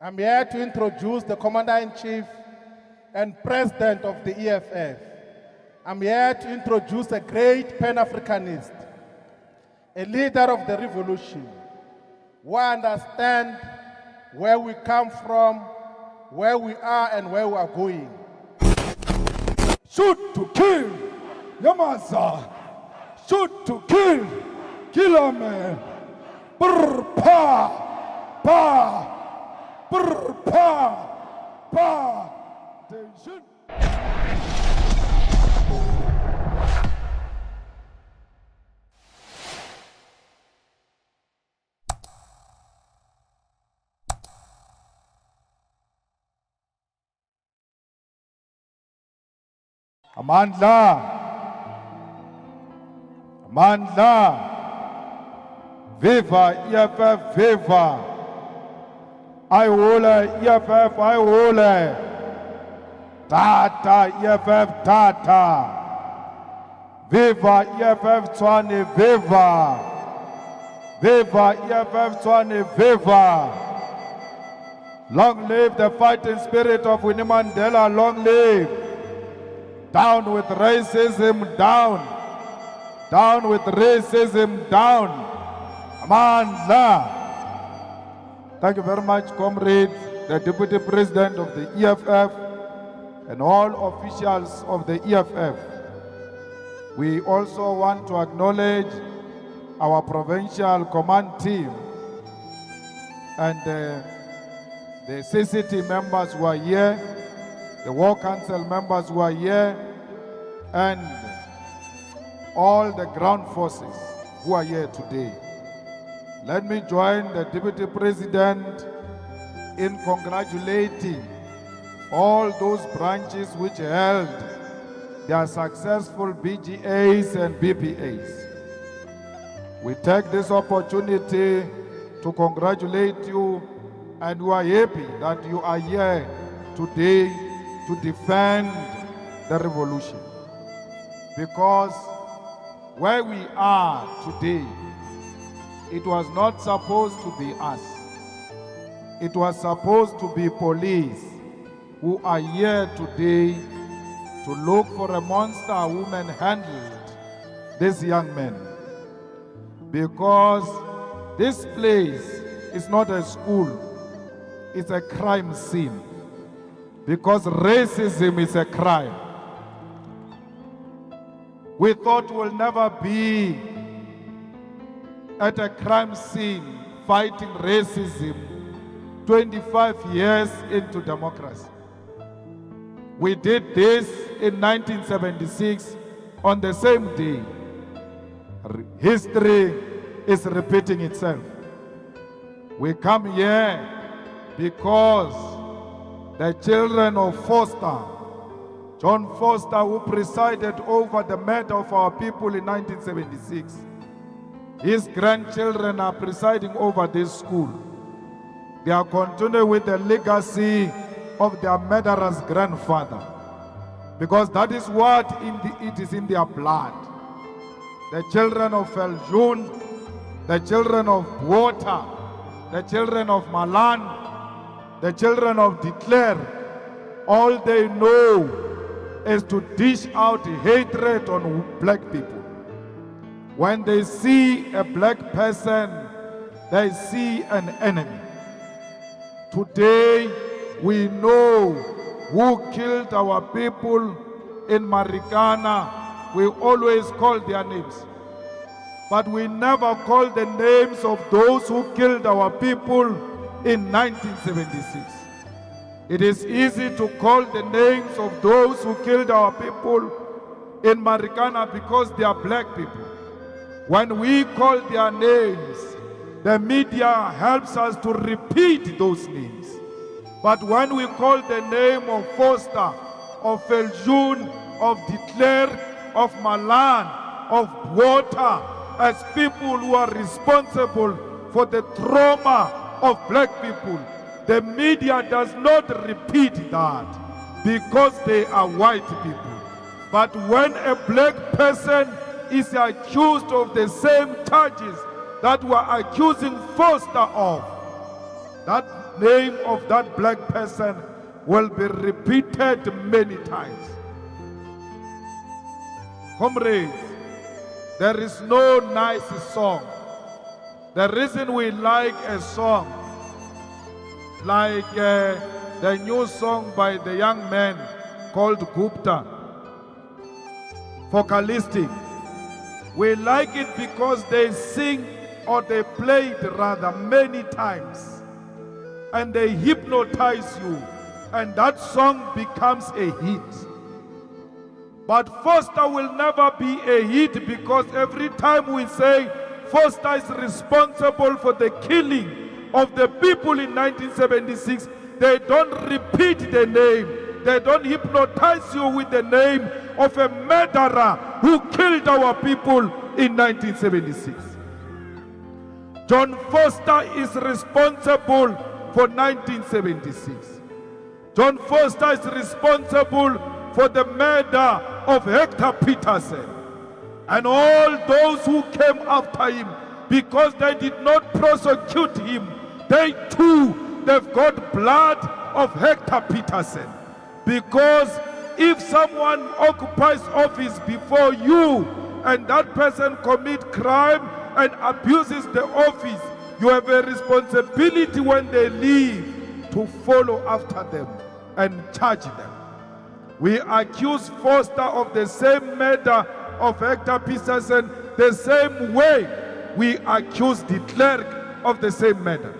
I'm here to introduce the Commander-in-Chief and President of the EFF. I'm here to introduce a great Pan-Africanist, a leader of the revolution, who understands where we come from, where we are, and where we are going. Shoot to kill, Yamasa. Shoot to kill, kill a man. Brr, pa, pa, brr, pa, pa. They shoot. Amandla, Amandla, Viva EFF, Viva. I will EFF, I will. Tata EFF, Tata. Viva EFF, Tswane, Viva. Viva EFF, Tswane, Viva. Long live the fighting spirit of Winnie Mandela, long live. Down with racism, down. Down with racism, down. Amandla. Thank you very much, comrade, the Deputy President of the EFF, and all officials of the EFF. We also want to acknowledge our provincial command team and the CCT members who are here, the War Council members who are here, and all the ground forces who are here today. Let me join the Deputy President in congratulating all those branches which held their successful BGAs and BPAs. We take this opportunity to congratulate you, and we are happy that you are here today to defend the revolution. Because where we are today, it was not supposed to be us. It was supposed to be police who are here today to look for a monster who manhandled this young man. Because this place is not a school, it's a crime scene. Because racism is a crime. We thought we'll never be at a crime scene fighting racism 25 years into democracy. We did this in 1976 on the same day. History is repeating itself. We come here because the children of Foster, John Foster, who presided over the murder of our people in 1976, his grandchildren are presiding over this school. They are continuing with the legacy of their murderous grandfather, because that is what it is in their blood. The children of Veljun, the children of Botha, the children of Malan, the children of de Klerk, all they know is to dish out hatred on black people. When they see a black person, they see an enemy. Today, we know who killed our people in Marikana. We always call their names. But we never call the names of those who killed our people in 1976. It is easy to call the names of those who killed our people in Marikana because they are black people. When we call their names, the media helps us to repeat those names. But when we call the name of Foster, of Veljun, of de Klerk, of Malan, of Botha, as people who are responsible for the trauma of black people, the media does not repeat that because they are white people. But when a black person is accused of the same charges that were accusing Foster of, that name of that black person will be repeated many times. Comrades, there is no nice song. The reason we like a song like the new song by the young man called Gupta, Focalistic, we like it because they sing, or they play it rather, many times, and they hypnotize you, and that song becomes a hit. But Foster will never be a hit, because every time we say Foster is responsible for the killing of the people in 1976, they don't repeat the name. They don't hypnotize you with the name of a murderer who killed our people in 1976. John Foster is responsible for 1976. John Foster is responsible for the murder of Hector Peterson and all those who came after him, because they did not prosecute him. They too, they've got blood of Hector Peterson. Because if someone occupies office before you and that person commits crime and abuses the office, you have a responsibility when they leave to follow after them and charge them. We accuse Foster of the same murder of Hector Peterson the same way we accuse de Klerk of the same murder.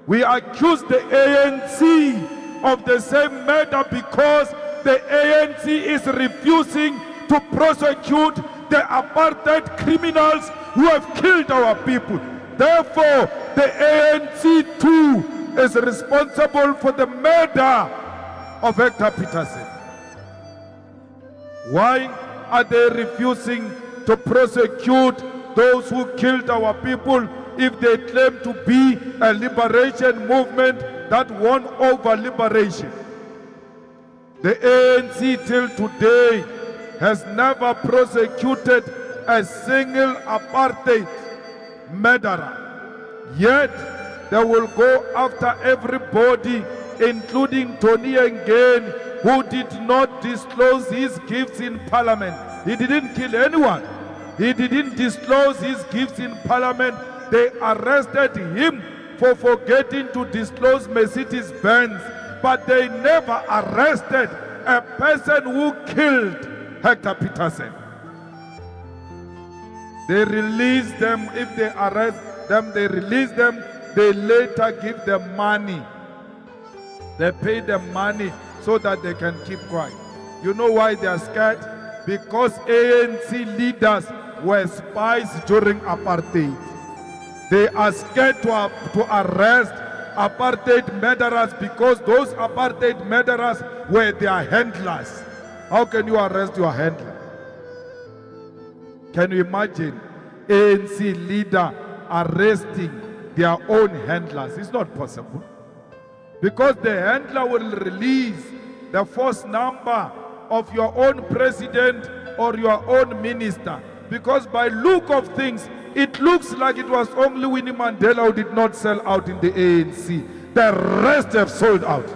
We accuse the ANC of the same murder because the ANC is refusing to prosecute the apartheid criminals who have killed our people. Therefore, the ANC too is responsible for the murder of Hector Peterson. Why are they refusing to prosecute those who killed our people if they claim to be a liberation movement that won over liberation? The ANC till today has never prosecuted a single apartheid murderer. Yet they will go after everybody, including Tony Ngeni, who did not disclose his gifts in parliament. He didn't kill anyone. He didn't disclose his gifts in parliament. They arrested him for forgetting to disclose Mercedes-Benz, but they never arrested a person who killed Hector Peterson. They release them. If they arrest them, they release them. They later give them money. They pay them money so that they can keep quiet. You know why they are scared? Because ANC leaders were spies during apartheid. They are scared to arrest apartheid murderers because those apartheid murderers were their handlers. How can you arrest your handler? Can you imagine ANC leader arresting their own handlers? It's not possible. Because the handler will release the first number of your own president or your own minister. Because by look of things, it looks like it was only Winnie Mandela who did not sell out in the ANC. The rest have sold out.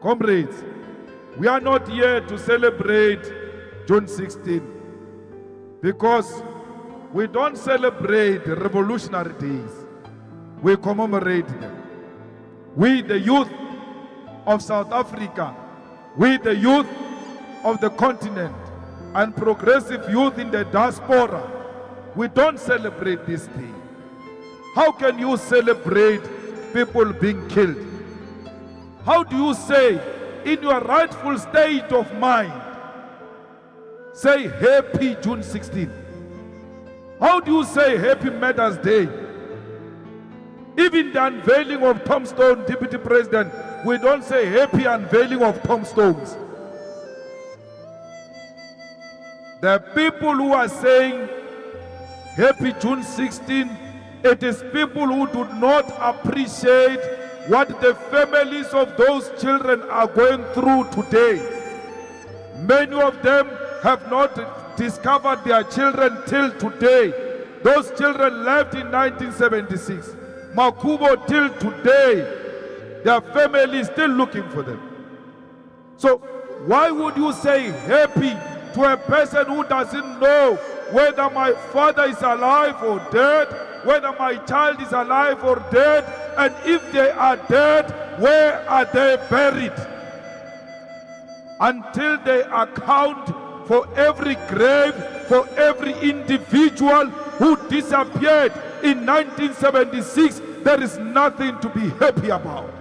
Comrades, we are not here to celebrate June 16 because we don't celebrate revolutionary days. We commemorate them. We, the youth of South Africa, we, the youth of the continent, and progressive youth in the diaspora, we don't celebrate this day. How can you celebrate people being killed? How do you say, in your rightful state of mind, say happy June 16? How do you say happy Mother's Day? Even the unveiling of tombstone, Deputy President, we don't say happy unveiling of tombstones. The people who are saying happy June 16, it is people who do not appreciate what the families of those children are going through today. Many of them have not discovered their children till today. Those children left in 1976. Makubo till today, their family is still looking for them. So why would you say happy to a person who doesn't know whether my father is alive or dead, whether my child is alive or dead, and if they are dead, where are they buried? Until they account for every grave, for every individual who disappeared in 1976, there is nothing to be happy about.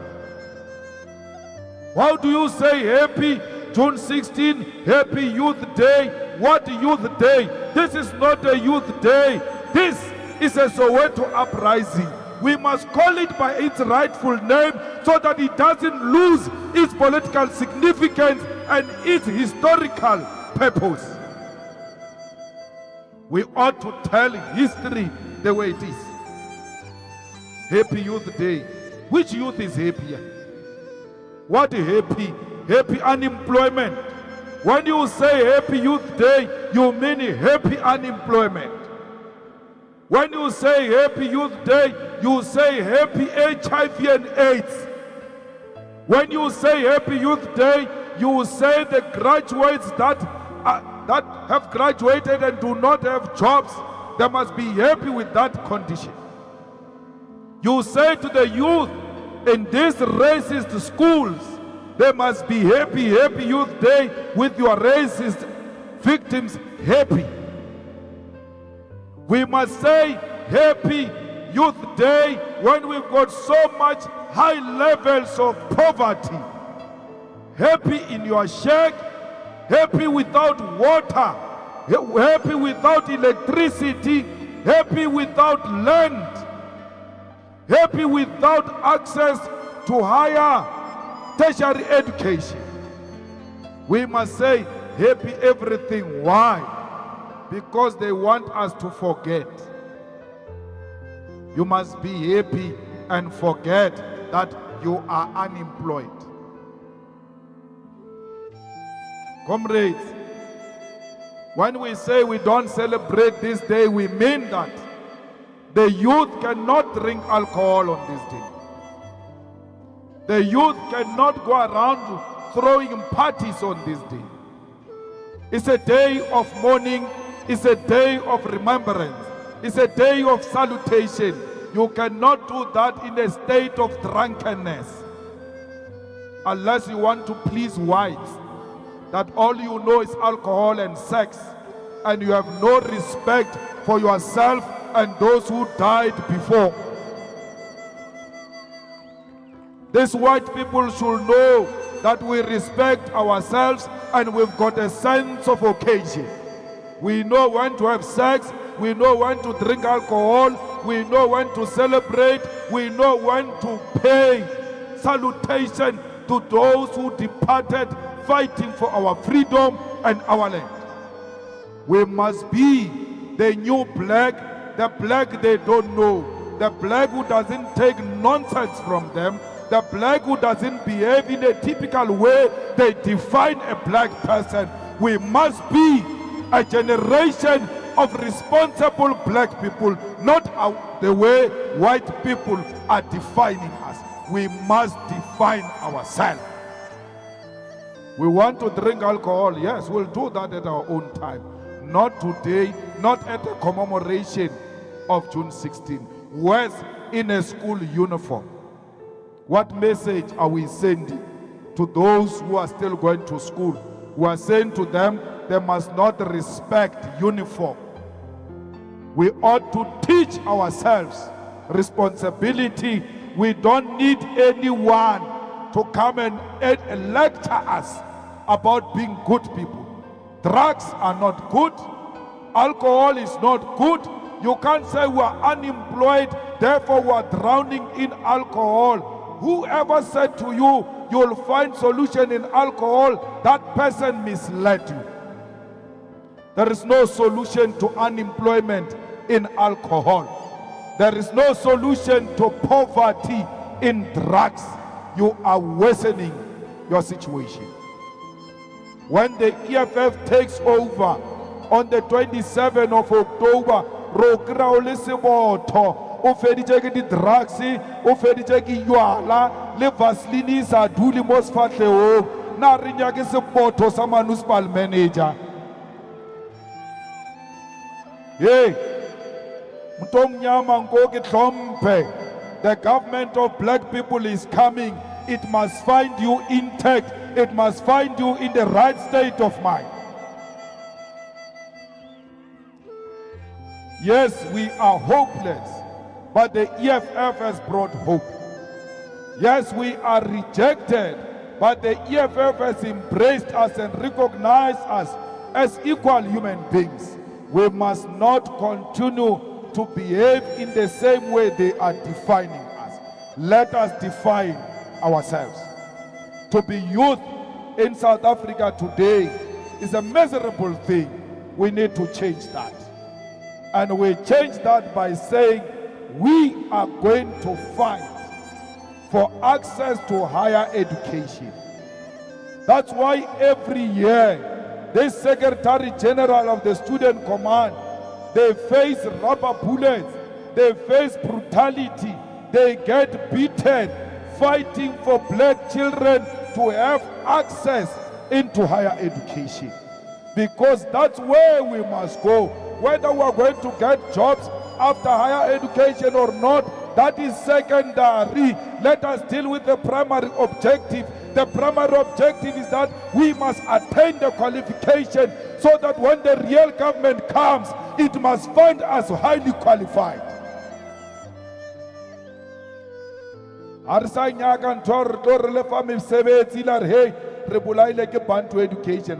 How do you say happy June 16, happy Youth Day? What Youth Day? This is not a Youth Day. This is a Soweto uprising. We must call it by its rightful name so that it doesn't lose its political significance and its historical purpose. We ought to tell history the way it is. Happy Youth Day. Which youth is happier? What happy? Happy unemployment. When you say Happy Youth Day, you mean happy unemployment. When you say Happy Youth Day, you say happy HIV and AIDS. When you say Happy Youth Day, you say the graduates that have graduated and do not have jobs, they must be happy with that condition. You say to the youth in these racist schools, they must be happy, Happy Youth Day, with your racist victims happy. We must say Happy Youth Day when we've got so much high levels of poverty. Happy in your shack, happy without water, happy without electricity, happy without land, happy without access to higher tertiary education. We must say happy everything. Why? Because they want us to forget. You must be happy and forget that you are unemployed. Comrades, when we say we don't celebrate this day, we mean that the youth cannot drink alcohol on this day. The youth cannot go around throwing parties on this day. It's a day of mourning. It's a day of remembrance. It's a day of salutation. You cannot do that in a state of drunkenness. Unless you want to please whites, that all you know is alcohol and sex, and you have no respect for yourself and those who died before. These white people should know that we respect ourselves and we've got a sense of occasion. We know when to have sex, we know when to drink alcohol, we know when to celebrate, we know when to pay salutation to those who departed fighting for our freedom and our land. We must be the new black, the black they don't know, the black who doesn't take nonsense from them, the black who doesn't behave in a typical way they define a black person. We must be a generation of responsible black people, not the way white people are defining us. We must define ourselves. We want to drink alcohol, yes, we'll do that at our own time. Not today, not at the commemoration of June 16. Whereas in a school uniform. What message are we sending to those who are still going to school? We are saying to them, they must not respect uniform. We ought to teach ourselves responsibility. We don't need anyone to come and lecture us about being good people. Drugs are not good. Alcohol is not good. You can't say we are unemployed, therefore we are drowning in alcohol. Whoever said to you, you'll find solution in alcohol, that person misled you. There is no solution to unemployment in alcohol. There is no solution to poverty in drugs. You are worsening your situation. When the EFF takes over on the 27th of October, ro kry-a o le sebotho o feditše ke di-drugs o feditše ke jwala le vaseline e sa dule mo sefatlhegong na re nyake sebotho sa municipal manager ye mntu omnyama nko ke tlhomphe. The government of black people is coming. It must find you intact. It must find you in the right state of mind. Yes, we are hopeless, but the EFF has brought hope. Yes, we are rejected, but the EFF has embraced us and recognized us as equal human beings. We must not continue to behave in the same way they are defining us. Let us define ourselves. To be youth in South Africa today is a miserable thing. We need to change that. And we change that by saying we are going to fight for access to higher education. That's why every year, this Secretary General of the Student Command, they face rubber bullets, they face brutality, they get beaten, fighting for black children to have access into higher education. Because that's where we must go. Whether we're going to get jobs after higher education or not, that is secondary. Let us deal with the primary objective. The primary objective is that we must attain the qualification so that when the real government comes, it must find us highly qualified. Arsanyaka ntor le family sebetsi la hey re bolaile ke bantu education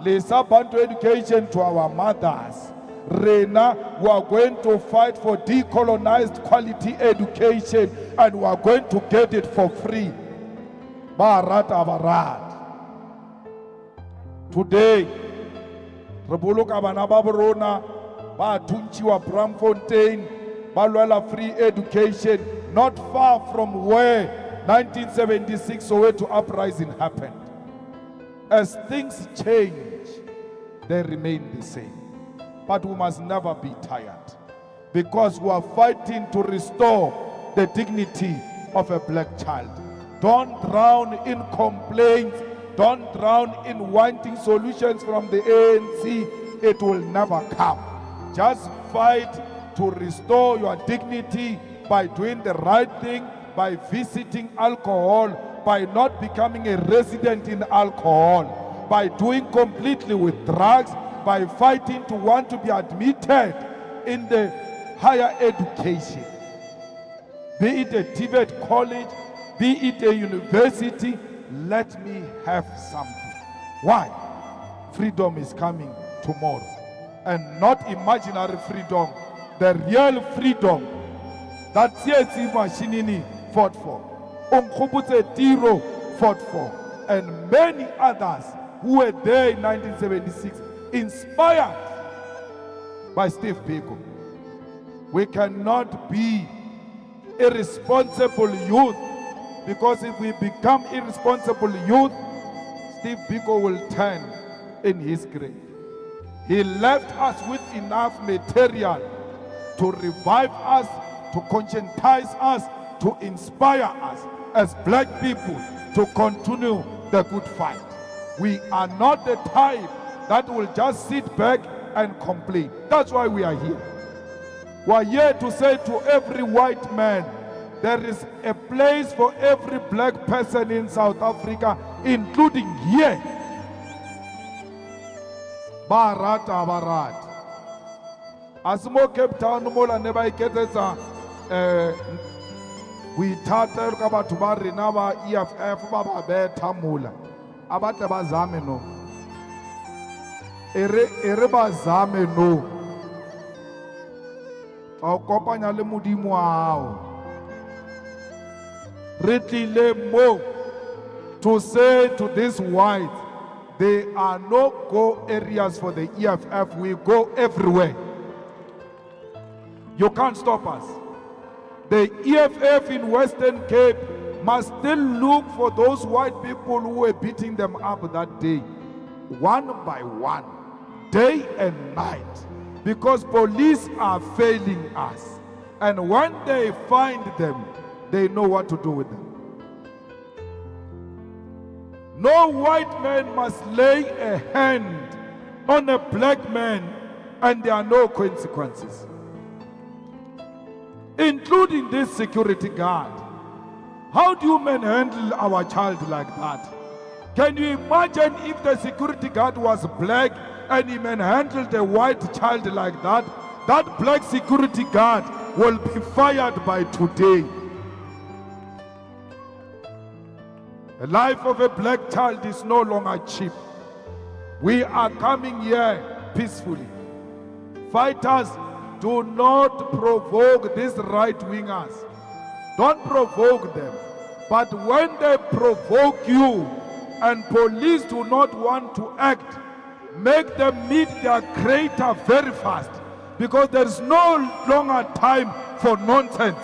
lesa bantu education to our mothers. Rena, we are going to fight for decolonized quality education and we are going to get it for free. Barat abarat. Today, Rebuluka bana ba borona ba thuntshiwa Bramfontein ba lwela free education not far from where 1976 Soweto uprising happened. As things change, they remain the same. But we must never be tired because we are fighting to restore the dignity of a black child. Don't drown in complaints. Don't drown in wanting solutions from the ANC. It will never come. Just fight to restore your dignity by doing the right thing, by visiting alcohol, by not becoming a resident in alcohol, by doing completely with drugs, by fighting to want to be admitted in the higher education. Be it a Tibet college, be it a university, let me have something. Why? Freedom is coming tomorrow. And not imaginary freedom, the real freedom that Tsietsi Mashinini fought for, Umkhubutse Tiro fought for, and many others who were there in 1976, inspired by Steve Biko. We cannot be irresponsible youth, because if we become irresponsible youth, Steve Biko will turn in his grave. He left us with enough material to revive us, to conscientize us, to inspire us as black people to continue the good fight. We are not the type that will just sit back and complain. That's why we are here. We are here to say to every white man, there is a place for every black person in South Africa, including here. Barat abarat. Asmo Cape Town mola neba iketetsa we tata ka batho ba rena ba EFF ba ba betha mola abatle ba zame no ere ba zame no a kopanya le modimo ao re tlile mo to say to this white, there are no go areas for the EFF. We go everywhere. You can't stop us. The EFF in Western Cape must still look for those white people who were beating them up that day, one by one, day and night. because police are failing us. And when they find them, they know what to do with them. No white man must lay a hand on a black man and there are no consequences, including this security guard. How do you manhandle our child like that? Can you imagine if the security guard was black and he manhandled a white child like that? That black security guard will be fired by today. The life of a black child is no longer cheap. We are coming here peacefully. Fighters, do not provoke these right-wingers. Don't provoke them. But when they provoke you and police do not want to act, make them meet their creator very fast, because there is no longer time for nonsense.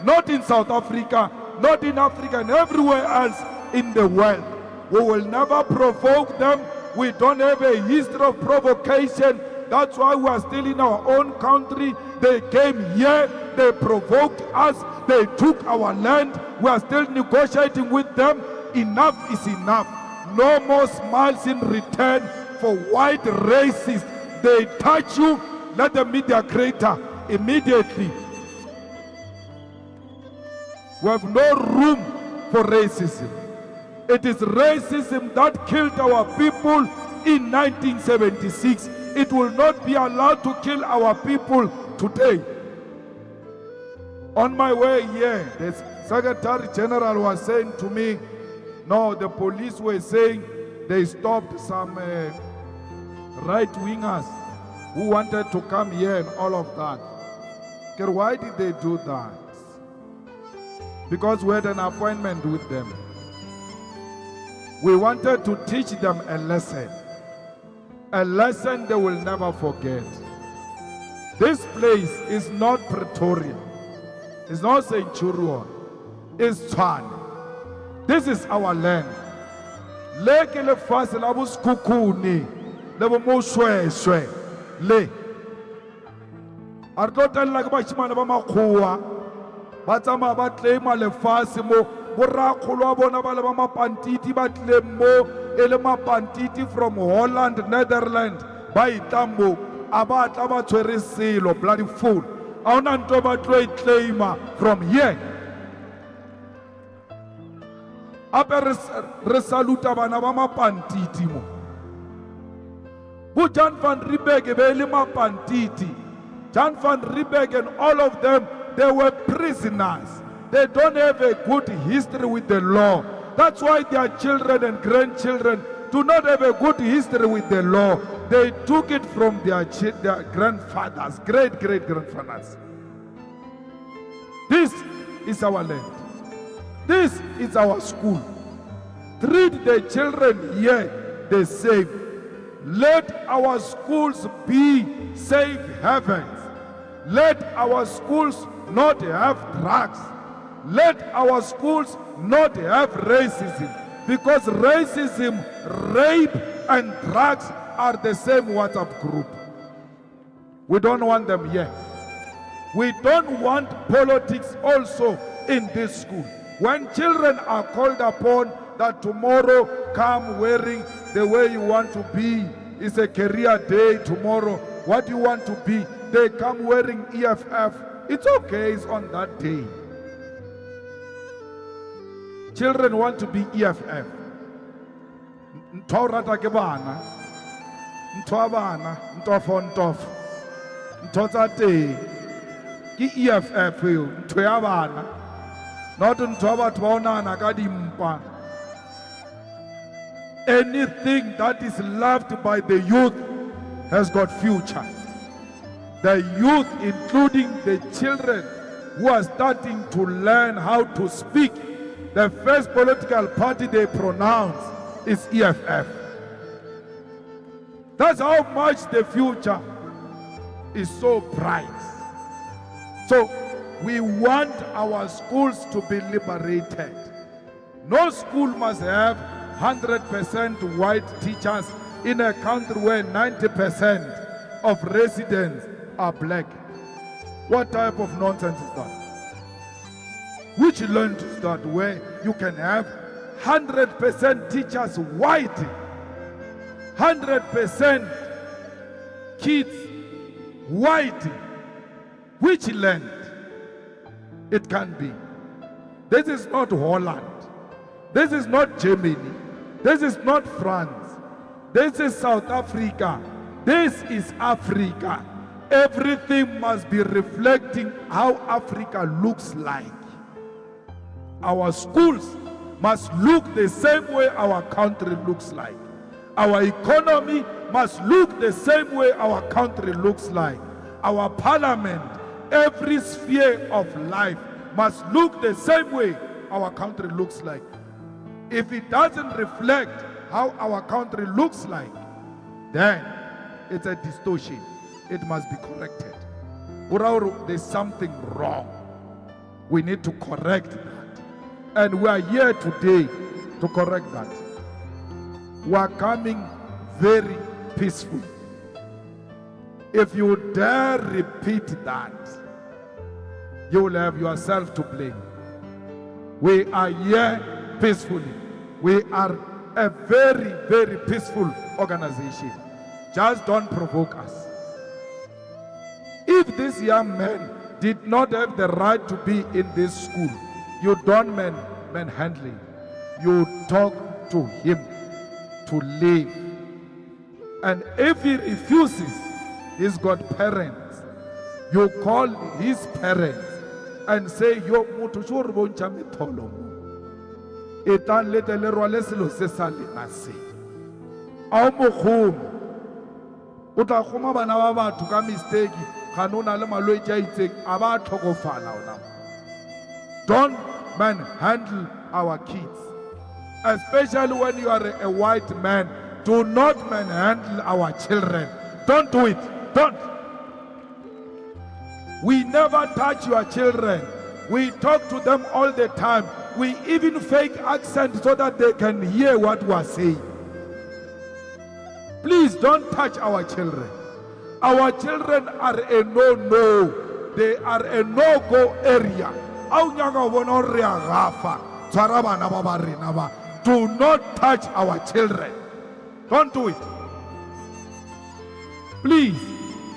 Not in South Africa, not in Africa, and everywhere else in the world. We will never provoke them. We don't have a history of provocation. That's why we are still in our own country. They came here, they provoked us, they took our land. We are still negotiating with them. Enough is enough. No more smiles in return for white racists. They touch you, let them meet their creator immediately. We have no room for racism. It is racism that killed our people in 1976. It will not be allowed to kill our people today. On my way here, the Secretary General was saying to me, no, the police were saying they stopped some right-wingers who wanted to come here and all of that. Okay, why did they do that? Because we had an appointment with them. We wanted to teach them a lesson they will never forget. This place is not Pretoria, it's not Centurion, it's Tshwane. This is our land. Leke le fase la buskukuni, le bo mo shweshwe, le. Artotela like bashimane ba makhuwa, ba tsama ba claima le fase mo. From Holland, Netherlands, by Tambo, Abataba Tweresilo, bloody fool. Aunantoba trade claimer from here. Aper resaluta banabama pantitimo. Jan van Riebeck, Belima Pantiti, Jan van Riebeck, and all of them, they were prisoners. They don't have a good history with the law. That's why their children and grandchildren do not have a good history with the law. They took it from their grandfathers, great-great-grandfathers. This is our land. This is our school. Treat the children here the same. Let our schools be safe havens. Let our schools not have drugs. Let our schools not have racism, because racism, rape, and drugs are the same WhatsApp group. We don't want them here. We don't want politics also in this school. When children are called upon that tomorrow come wearing the way you want to be, it's a career day tomorrow, what do you want to be? They come wearing EFF. It's okay, it's on that day. Children want to be EFF. Ntorata ke bana, ntwabana, ntofontof, ntotsate, ki EFF yo, ntwabana, not ntwabatwana ka dimpa. Anything that is loved by the youth has got future. The youth, including the children who are starting to learn how to speak, the first political party they pronounce is EFF. That's how much the future is so bright. So we want our schools to be liberated. No school must have 100% white teachers in a country where 90% of residents are black. What type of nonsense is that? Which land is that where you can have 100% teachers white, 100% kids white? Which land? It can be. This is not Holland. This is not Germany. This is not France. This is South Africa. This is Africa. Everything must be reflecting how Africa looks like. Our schools must look the same way our country looks like. Our economy must look the same way our country looks like. Our parliament, every sphere of life must look the same way our country looks like. If it doesn't reflect how our country looks like, then it's a distortion. It must be corrected. There's something wrong. We need to correct that. And we are here today to correct that. We are coming very peaceful. If you dare repeat that, you will have yourself to blame. We are here peacefully. We are a very, very peaceful organization. Just don't provoke us. If this young man did not have the right to be in this school, you don't manhandle him. You talk to him to leave. And if he refuses, he's got parents. You call his parents and say, yo mutu shuru boncha mitolo mo. Etan letele rwale selo se sa lena se. Ao mo khoma. O tla khoma bana ba batho ka mistake. Ganona le malwetse a itseng a ba tlhokofala ona. Don't manhandle our kids. Especially when you are a white man. Do not manhandle our children. Don't do it. Don't. We never touch your children. We talk to them all the time. We even fake accent so that they can hear what we are saying. Please don't touch our children. Our children are a no-no. They are a no-go area. Do not touch our children. Don't do it. Please,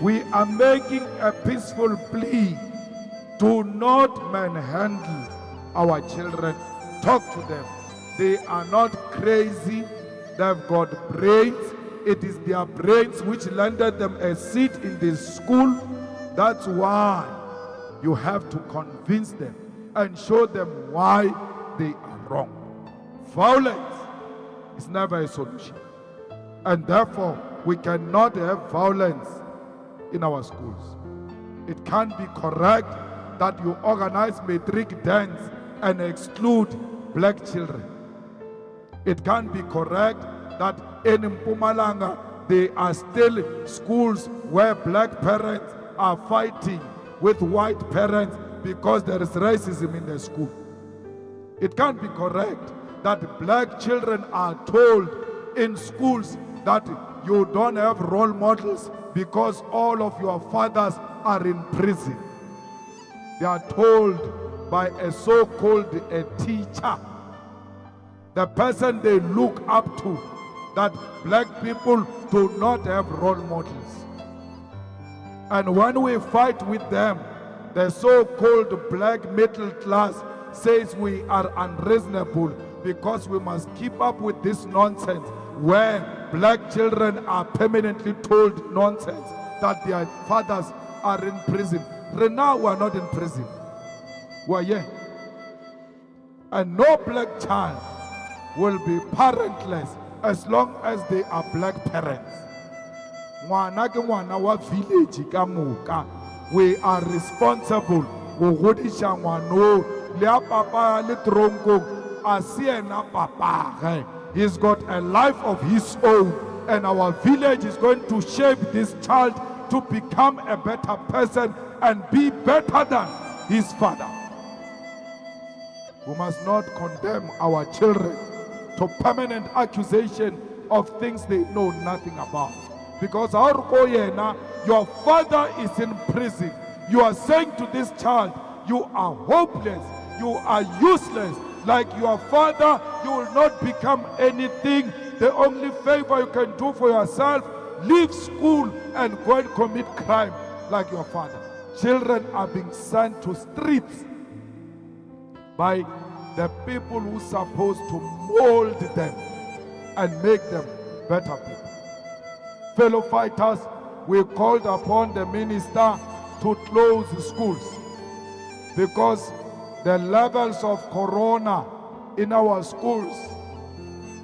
we are making a peaceful plea. Do not manhandle our children. Talk to them. They are not crazy. They've got brains. It is their brains which landed them a seat in this school. That's why you have to convince them and show them why they are wrong. Violence is never a solution. And therefore, we cannot have violence in our schools. It can't be correct that you organize matric dance and exclude black children. It can't be correct that in Mpumalanga there are still schools where black parents are fighting with white parents because there is racism in the school. It can't be correct that black children are told in schools that you don't have role models because all of your fathers are in prison. They are told by a so-called teacher, the person they look up to, that black people do not have role models. And when we fight with them, the so-called black middle class says we are unreasonable because we must keep up with this nonsense where black children are permanently told nonsense that their fathers are in prison. Right now we are not in prison. We are here. And no black child will be parentless as long as they are black parents. We are responsible. He's got a life of his own, and our village is going to shape this child to become a better person and be better than his father. We must not condemn our children to permanent accusation of things they know nothing about. Because our koyena your father is in prison. You are saying to this child, you are hopeless, you are useless. Like your father, you will not become anything. The only favor you can do for yourself, leave school and go and commit crime like your father. Children are being sent to streets by the people who are supposed to mold them and make them better people. Fellow fighters, we called upon the minister to close the schools because the levels of corona in our schools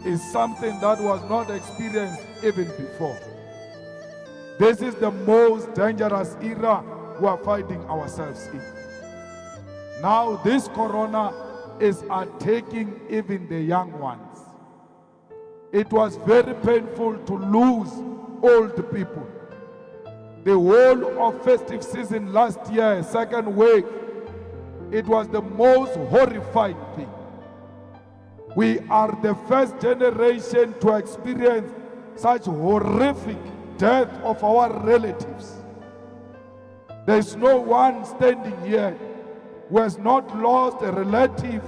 is something that was not experienced even before. This is the most dangerous era we are finding ourselves in. Now this corona is attacking even the young ones. It was very painful to lose old people. The whole of festive season last year, second wave, it was the most horrifying thing. We are the first generation to experience such horrific death of our relatives. There is no one standing here who has not lost a relative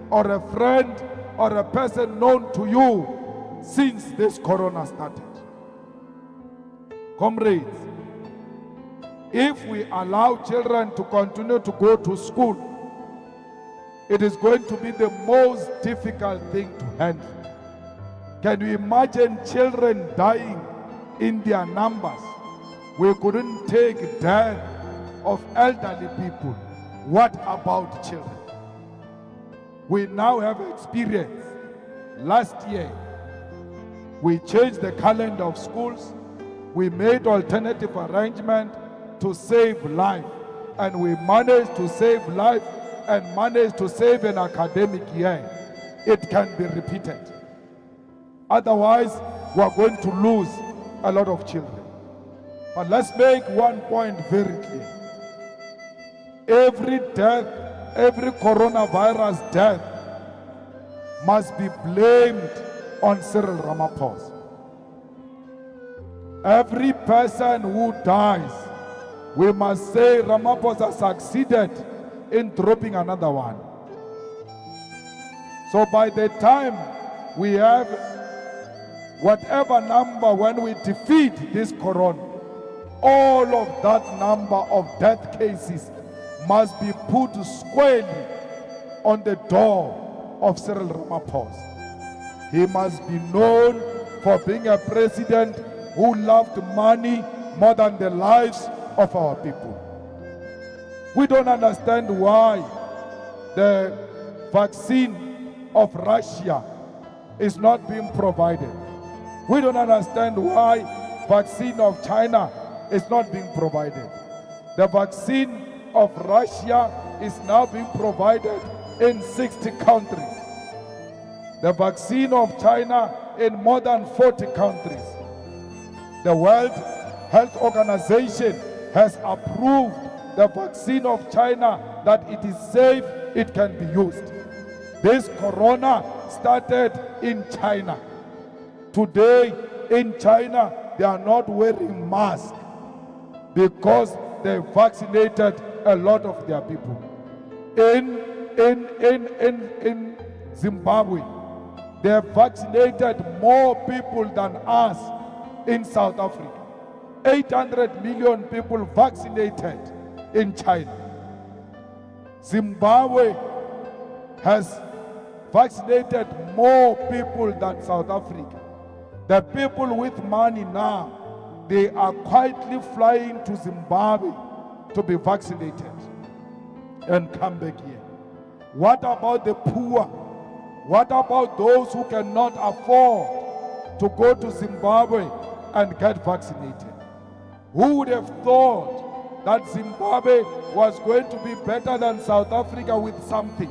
or a friend or a person known to you since this corona started. Comrades, if we allow children to continue to go to school, it is going to be the most difficult thing to handle. Can you imagine children dying in their numbers? We couldn't take death of elderly people. What about children? We now have experience. Last year, we changed the calendar of schools. We made alternative arrangement to save life. And we managed to save life and managed to save an academic year. It can be repeated. Otherwise, we are going to lose a lot of children. But let's make one point very clear. Every death, every coronavirus death must be blamed on Cyril Ramaphosa. Every person who dies, we must say Ramaphosa succeeded in dropping another one. So by the time we have whatever number when we defeat this corona, all of that number of death cases must be put squarely on the door of Cyril Ramaphosa. He must be known for being a president who loved money more than the lives of our people. We don't understand why the vaccine of Russia is not being provided. We don't understand why vaccine of China is not being provided. The vaccine of Russia is now being provided in 60 countries. The vaccine of China in more than 40 countries. The World Health Organization has approved the vaccine of China that it is safe, it can be used. This corona started in China. Today in China, they are not wearing masks because they vaccinated a lot of their people. In Zimbabwe, they have vaccinated more people than us in South Africa. 800 million people vaccinated in China. Zimbabwe has vaccinated more people than South Africa. The people with money now, they are quietly flying to Zimbabwe to be vaccinated and come back here. What about the poor? What about those who cannot afford to go to Zimbabwe and get vaccinated? Who would have thought that Zimbabwe was going to be better than South Africa with something?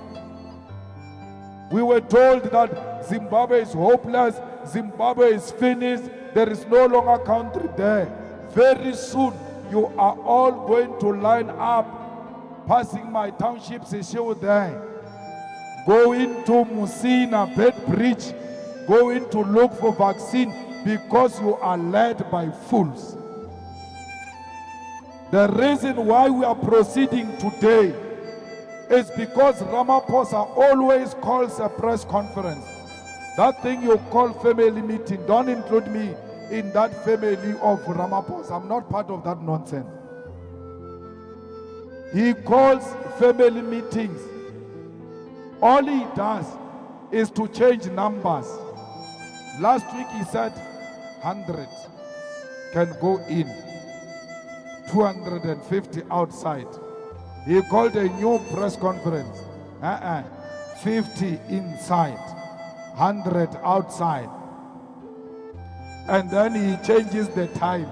We were told that Zimbabwe is hopeless, Zimbabwe is finished, there is no longer country there. Very soon, you are all going to line up, passing my township's issue there. Go into Musina, Bedbridge, go in to look for vaccine because you are led by fools. The reason why we are proceeding today is because Ramaphosa always calls a press conference. That thing you call family meeting, don't include me in that family of Ramaphosa. I'm not part of that nonsense. He calls family meetings. All he does is to change numbers. Last week he said 100 can go in, 250 outside. He called a new press conference. 50 inside, 100 outside. And then he changes the time.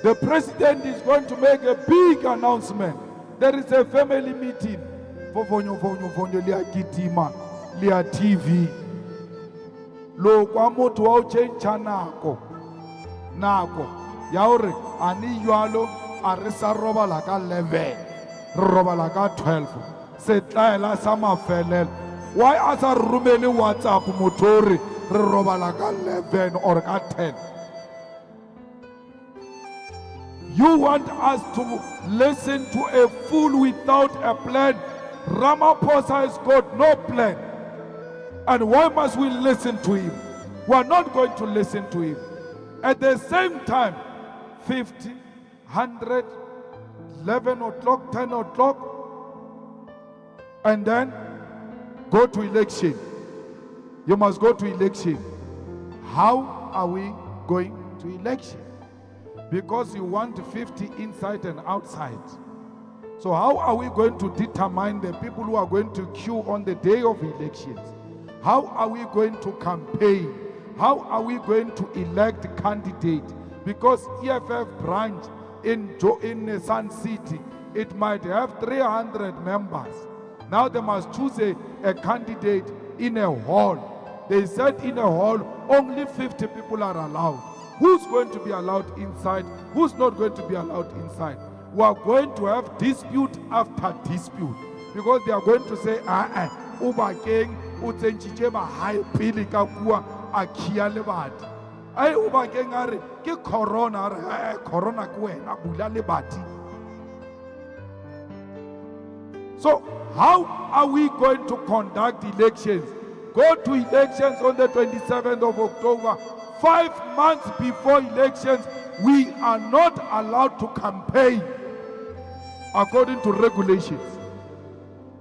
The president is going to make a big announcement. There is a family meeting. Lia TV. Lo kwa moto wa change nako. Nako. Yaore ani yualo arisa roba la ka 11. Roba la ka 12. Setlaela sa mafelelo. Why asa rumele WhatsApp motori roba la ka 11 or ka 10? You want us to listen to a fool without a plan. Ramaphosa has got no plan. And why must we listen to him? We are not going to listen to him. At the same time, 50, 100, 11 o'clock, 10 o'clock, and then go to election. You must go to election. How are we going to election? Because you want 50 inside and outside. So how are we going to determine the people who are going to queue on the day of elections? How are we going to campaign? How are we going to elect candidates? Because EFF branch in Sun City, it might have 300 members. Now they must choose a candidate in a hall. They said in a hall, only 50 people are allowed. Who's going to be allowed inside? Who's not going to be allowed inside? We are going to have dispute after dispute. Because they are going to say, Ubakeng, Utsenchicheba, high pilika kua, akia lebati. Ay Ubakeng are, ke corona, corona kue, nabula lebati. So, how are we going to conduct elections? Go to elections on the 27th of October. 5 months before elections, we are not allowed to campaign according to regulations.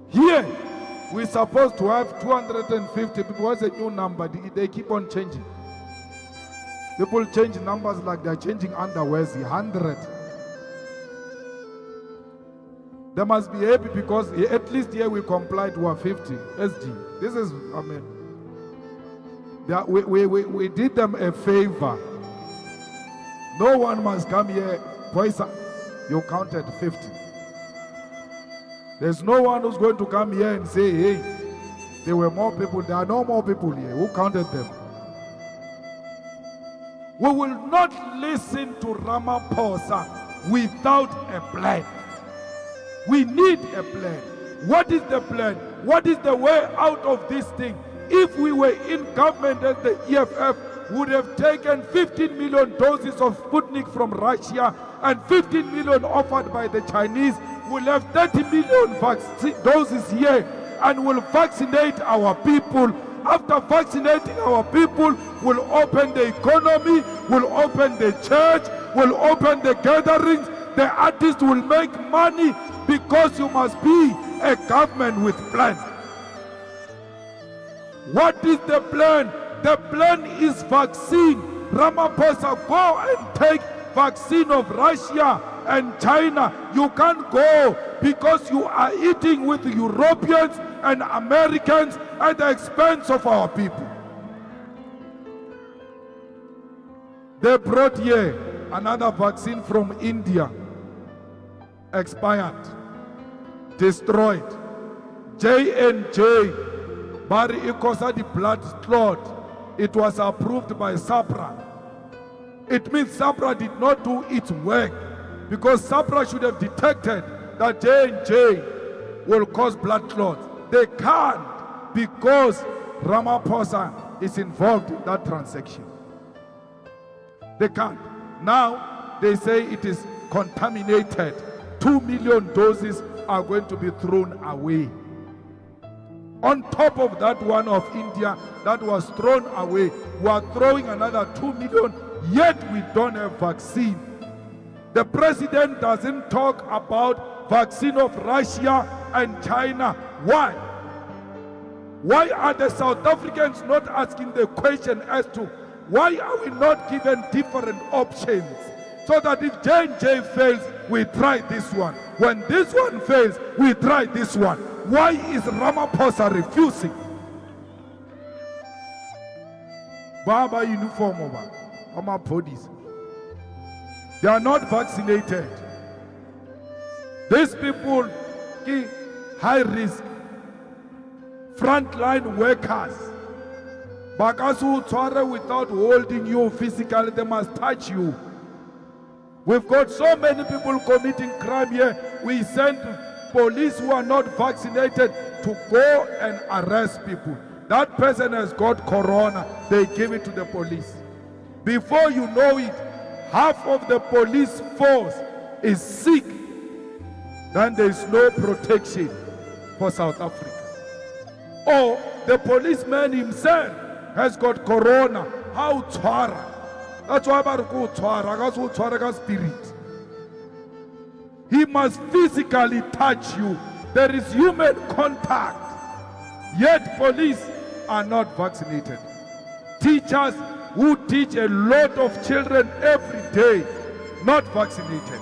Here, we're supposed to have 250 people. What's a new number? They keep on changing. People change numbers like they're changing underwear. 100. They must be happy because at least here we complied to 50 SG. This is, I mean, we did them a favor. No one must come here. Boys, you counted 50. There's no one who's going to come here and say, hey, there were more people. There are no more people here. Who counted them? We will not listen to Ramaphosa without a plan. We need a plan. What is the plan? What is the way out of this thing? If we were in government as the EFF, would have taken 15 million doses of Sputnik from Russia and 15 million offered by the Chinese, we'll have 30 million doses here and will vaccinate our people. After vaccinating our people, we'll open the economy, we'll open the church, we'll open the gatherings. The artists will make money because you must be a government with plan. What is the plan? The plan is vaccine. Ramaphosa, go and take vaccine of Russia and China. You can't go because you are eating with Europeans and Americans at the expense of our people. They brought here another vaccine from India. Expired. Destroyed. J&J. Bari ikosa the blood clot. It was approved by SAPRA. It means SAPRA did not do its work because SAPRA should have detected that J&J will cause blood clots. They can't because Ramaphosa is involved in that transaction. They can't. Now they say it is contaminated. 2 million doses are going to be thrown away. On top of that one of India that was thrown away, we are throwing another 2 million, yet we don't have vaccine. The president doesn't talk about vaccine of Russia and China. Why? Why are the South Africans not asking the question as to why are we not given different options? So that if J&J fails, we try this one. When this one fails, we try this one. Why is Ramaphosa refusing? Baba uniform over police. They are not vaccinated. These people, high risk, frontline workers, Bakasu without holding you physically, they must touch you. We've got so many people committing crime here. We send police who are not vaccinated to go and arrest people. That person has got corona, they give it to the police. Before you know it, half of the police force is sick. Then there is no protection for South Africa. Or the policeman himself has got corona. How twara? That's why twara spirit. He must physically touch you. There is human contact. Yet police are not vaccinated. Teachers who teach a lot of children every day, not vaccinated.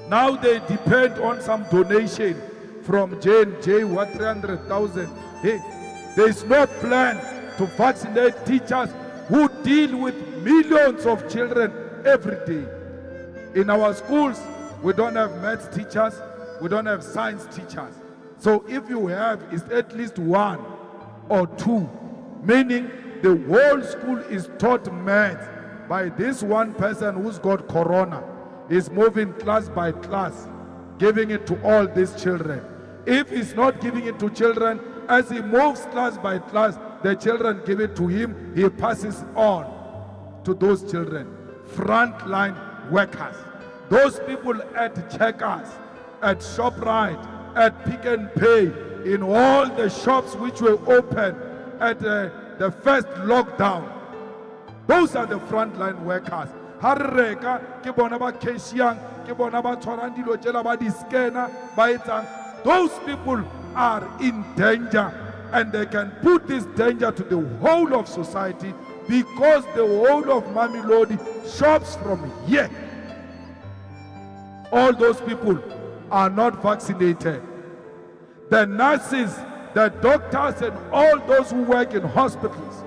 Now they depend on some donation from J&J, what 300,000. Hey, there is no plan to vaccinate teachers who deal with millions of children every day. In our schools, we don't have maths teachers, we don't have science teachers. So if you have, it's at least 1 or 2, meaning the whole school is taught maths by this one person who's got corona. He's moving class by class, giving it to all these children. If he's not giving it to children, as he moves class by class, the children give it to him, he passes on to those children. Frontline workers. Those people at Checkers, at ShopRite, at Pick and Pay, in all the shops which were open at the first lockdown. Those are the frontline workers. Those people are in danger, and they can put this danger to the whole of society because the whole of Mamelodi shops from here. All those people are not vaccinated. The nurses, the doctors, and all those who work in hospitals,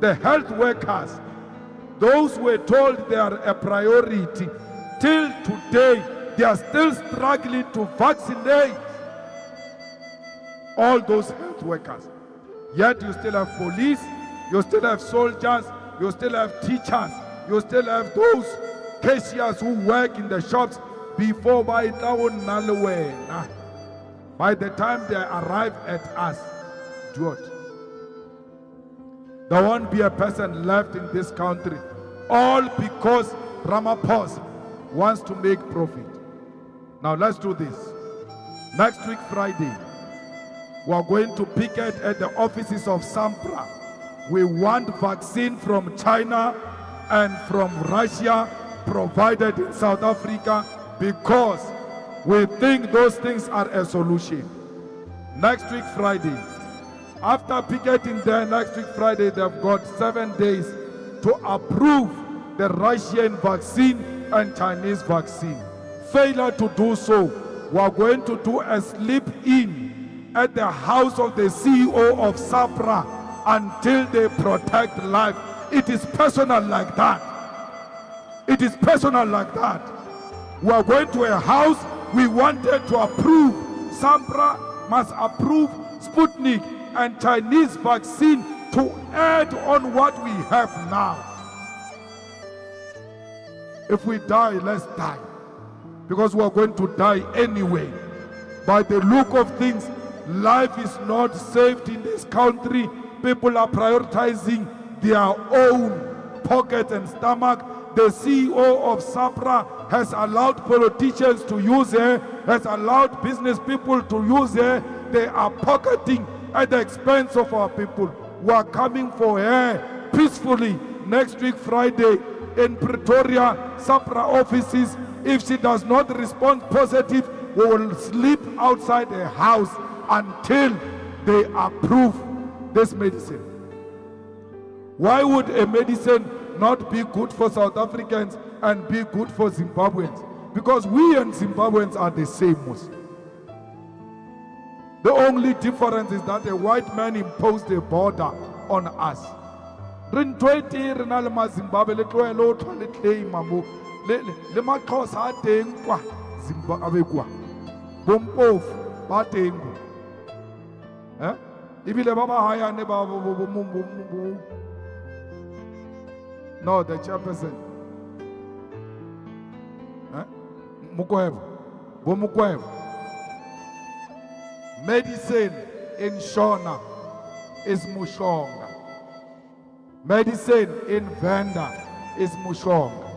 the health workers, those were told they are a priority. Till today, they are still struggling to vaccinate all those health workers. Yet you still have police, you still have soldiers, you still have teachers, you still have those cashiers who work in the shops before by the time they arrive at us, George, there won't be a person left in this country, all because Ramaphosa wants to make profit. Now let's do this. Next week, Friday, we are going to picket at the offices of SAMPRA. We want vaccine from China and from Russia provided in South Africa because we think those things are a solution. Next week, Friday, after picketing there next week, Friday, they've got 7 days to approve the Russian vaccine and Chinese vaccine. Failure to do so, we are going to do a sleep-in at the house of the CEO of SAPRA until they protect life. It is personal like that. It is personal like that. We are going to a house, we wanted to approve. SAPRA must approve Sputnik and Chinese vaccine to add on what we have now. If we die, let's die. Because we are going to die anyway. By the look of things, life is not saved in this country. People are prioritizing their own pocket and stomach. The CEO of SAPRA has allowed politicians to use her, has allowed business people to use her. They are pocketing at the expense of our people who are coming for her peacefully next week Friday in Pretoria, SAPRA offices. If she does not respond positive, we will sleep outside her house until they approve this medicine. Why would a medicine not be good for South Africans and be good for Zimbabweans? Because we and Zimbabweans are the same. The only difference is that a white man imposed a border on us. Rin 20 renal ma Zimbabwe le tloelo le claim mo le maxhosa a teng kwa Zimbabwe kwa bompofu ba teng ibile ba ba hayane ba no the chairperson Mukwebo Bomukwebo. Medicine in Shona is Mushonga. Medicine in Venda is Mushonga.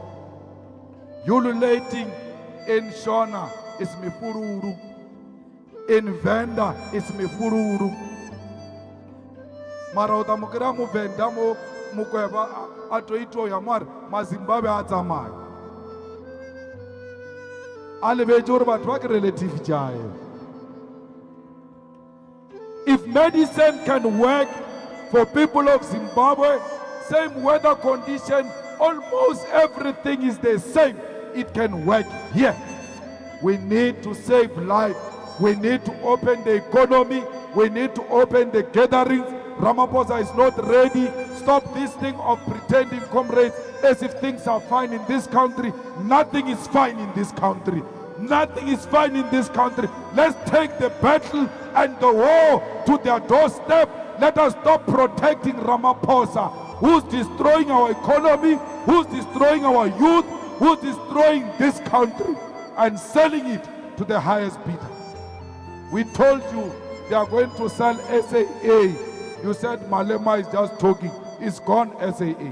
Ululating in Shona is Mifururu. In Venda is Mifururu. Marauta mukira mu Venda mo Mukweba atoito yamar mazimbabwe atamai. Alebejur batwak relative jaye. If medicine can work for people of Zimbabwe, same weather condition, almost everything is the same. It can work here. We need to save life. We need to open the economy. We need to open the gatherings. Ramaphosa is not ready. Stop this thing of pretending, comrades, as if things are fine in this country. Nothing is fine in this country. Nothing is fine in this country. Let's take the battle and the war to their doorstep. Let us stop protecting Ramaphosa, who's destroying our economy, who's destroying our youth, who's destroying this country and selling it to the highest bidder. We told you they are going to sell SAA. You said Malema is just talking. It's gone SAA.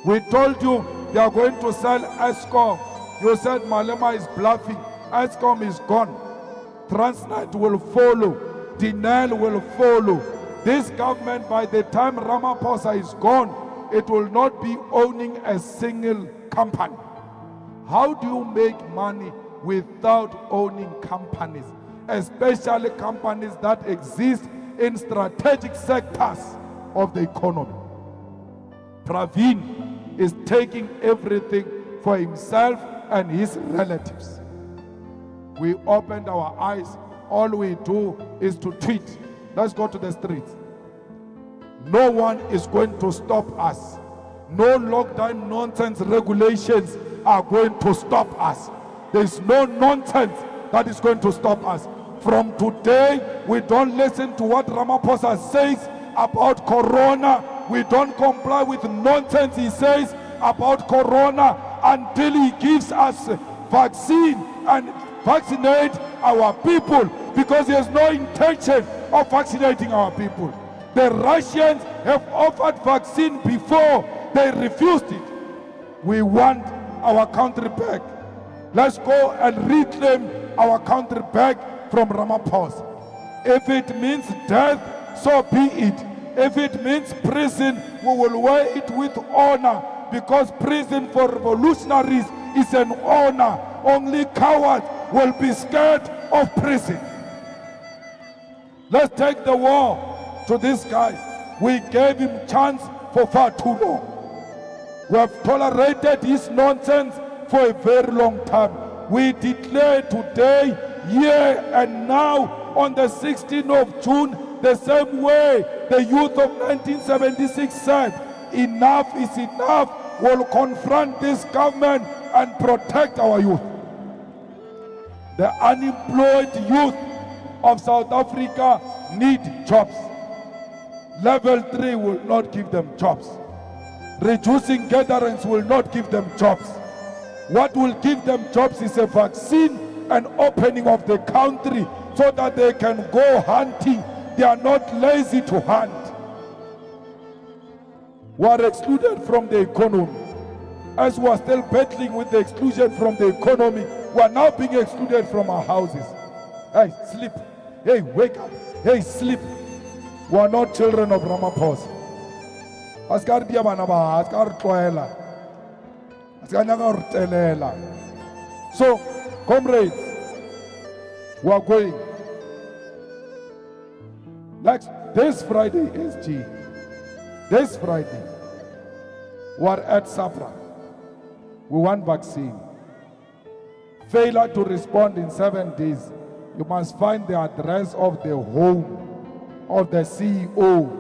We told you they are going to sell Eskom. You said Malema is bluffing. Eskom is gone. Transnet will follow. Denel will follow. This government, by the time Ramaphosa is gone, it will not be owning a single company. How do you make money without owning companies, especially companies that exist in strategic sectors of the economy? Pravin is taking everything for himself and his relatives. We opened our eyes. All we do is to tweet. Let's go to the streets. No one is going to stop us. No lockdown nonsense regulations are going to stop us. There is no nonsense that is going to stop us. From today, we don't listen to what Ramaphosa says about Corona. We don't comply with nonsense he says about Corona until he gives us vaccine and vaccinate our people, because he has no intention of vaccinating our people. The Russians have offered vaccine before, they refused it. We want our country back. Let's go and reclaim our country back from Ramaphosa. If it means death, so be it. If it means prison, we will wear it with honor, because prison for revolutionaries is an honor. Only cowards will be scared of prison. Let's take the war to this guy. We gave him chance for far too long. We have tolerated his nonsense for a very long time. We declare today, here and now, on the 16th of June, the same way the youth of 1976 said, enough is enough. We'll confront this government and protect our youth. The unemployed youth of South Africa need jobs. Level 3 will not give them jobs. Reducing gatherings will not give them jobs. What will give them jobs is a vaccine and opening of the country so that they can go hunting. They are not lazy to hunt. We are excluded from the economy. as we are still battling with the exclusion from the economy, we are now being excluded from our houses. Hey, sleep. Hey, wake up. Hey, sleep. We are not children of Ramaphosa. So, comrades, we are going. Next, this Friday, SG. This Friday, we are at Safra. We want vaccine. Failure to respond in 7 days, you must find the address of the home of the CEO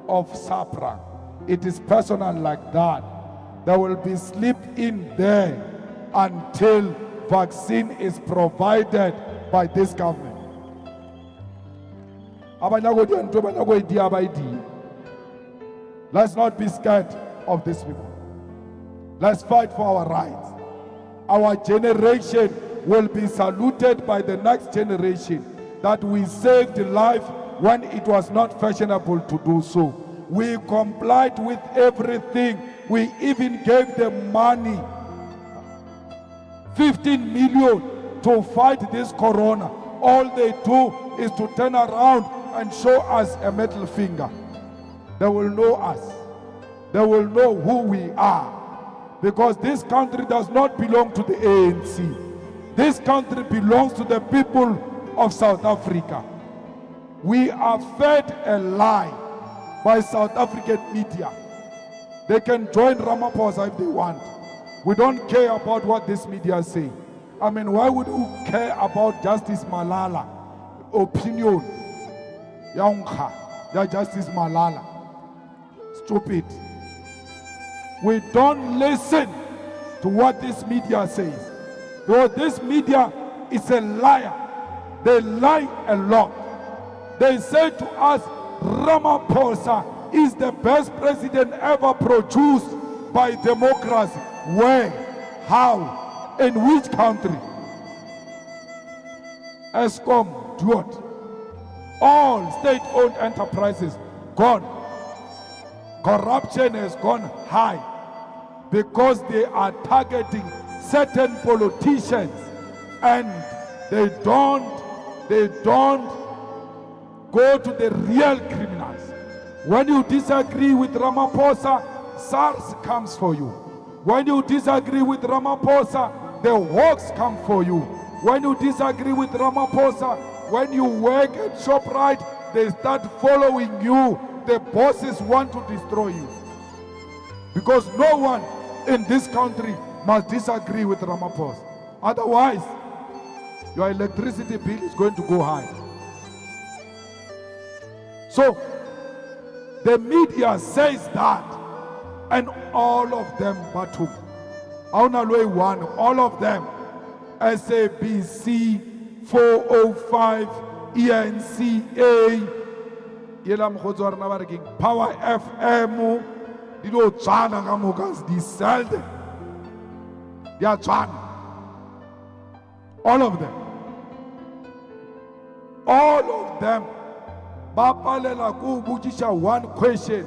of Safra. It is personal like that. There will be sleep in there until vaccine is provided by this government. Let's not be scared of these people. Let's fight for our rights. Our generation will be saluted by the next generation that we saved life when it was not fashionable to do so. We complied with everything. We even gave them money, 15 million, to fight this corona. All they do is to turn around and show us a middle finger. They will know us. They will know who we are. Because this country does not belong to the ANC. This country belongs to the people of South Africa. We are fed a lie by South African media. They can join Ramaphosa if they want. We don't care about what this media say. I mean, why would you care about Justice Malala opinion? Justice Malala. Stupid. We don't listen to what this media says. Because this media is a liar. They lie a lot. They say to us, Ramaphosa is the best president ever produced by democracy. Where? How? In which country? Eskom, what? All state-owned enterprises gone. Corruption has gone high because they are targeting certain politicians and they don't go to the real criminals. When you disagree with Ramaphosa, SARS comes for you. When you disagree with Ramaphosa, the Hawks come for you. When you disagree with Ramaphosa, when you work at ShopRite, they start following you. The bosses want to destroy you. Because no one in this country must disagree with Ramaphosa. Otherwise, your electricity bill is going to go high. So, the media says that, and all of them, Batum, all of them, SABC, 405, ENCA, Power FM, all of them. All of them. One question.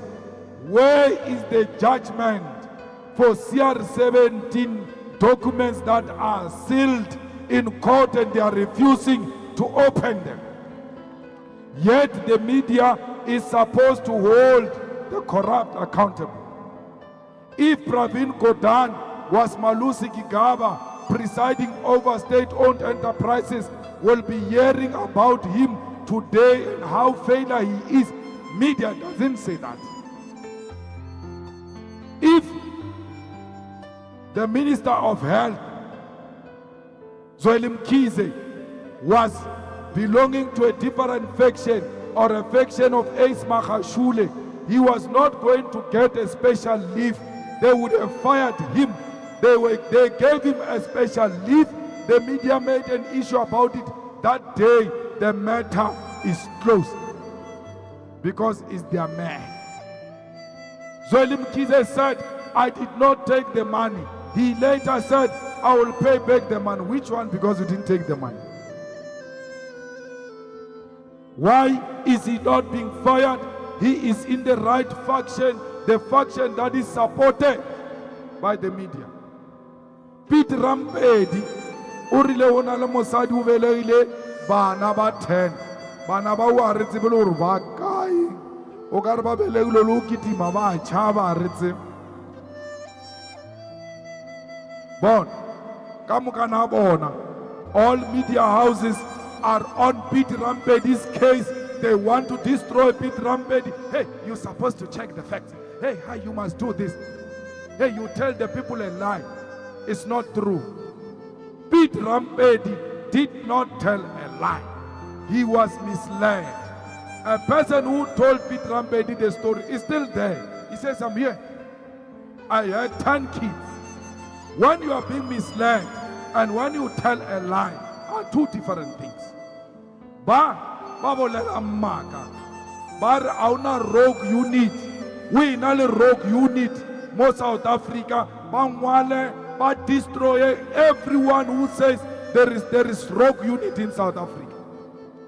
Where is the judgment for CR17 documents that are sealed in court and they are refusing to open them? Yet the media is supposed to hold the corrupt accountable. If Pravin Gordhan was Malusi Gigaba presiding over state-owned enterprises, we'll be hearing about him today and how failure he is. Media doesn't say that. If the Minister of Health, Zweli Mkhize, was belonging to a different faction or a faction of Ace Magashule, he was not going to get a special leave. They would have fired him. They gave him a special leave. The media made an issue about it. That day, the matter is closed because it's their man. Zweli Mkhize said, I did not take the money. He later said, I will pay back the money. Which one? Because you didn't take the money. Why is he not being fired? He is in the right faction, the faction that is supported by the media. Pete Rampedi, o rile o na le mosadi o belegile bana ba 10. Bana ba o a re tsebe le gore ba kae. O ka re ba belegile le o kitima ba tšhaba re tsebe. Bon, ka moka na bona, all media houses are on Pete Rampedi's case. They want to destroy Pete Rampedi. Hey, you're supposed to check the facts. Hey, how you must do this. Hey, you tell the people a lie. It's not true. Pete Rampedi did not tell a lie. He was misled. A person who told Pete Rampedi the story is still there. He says, I'm here. I had 10 kids. When you are being misled and when you tell a lie are two different things. Ba bolela maka. Ba re auna rogue unit. We na le rogue unit mo South Africa. Ba ngwale ba destroy everyone who says there is rogue unit in South Africa.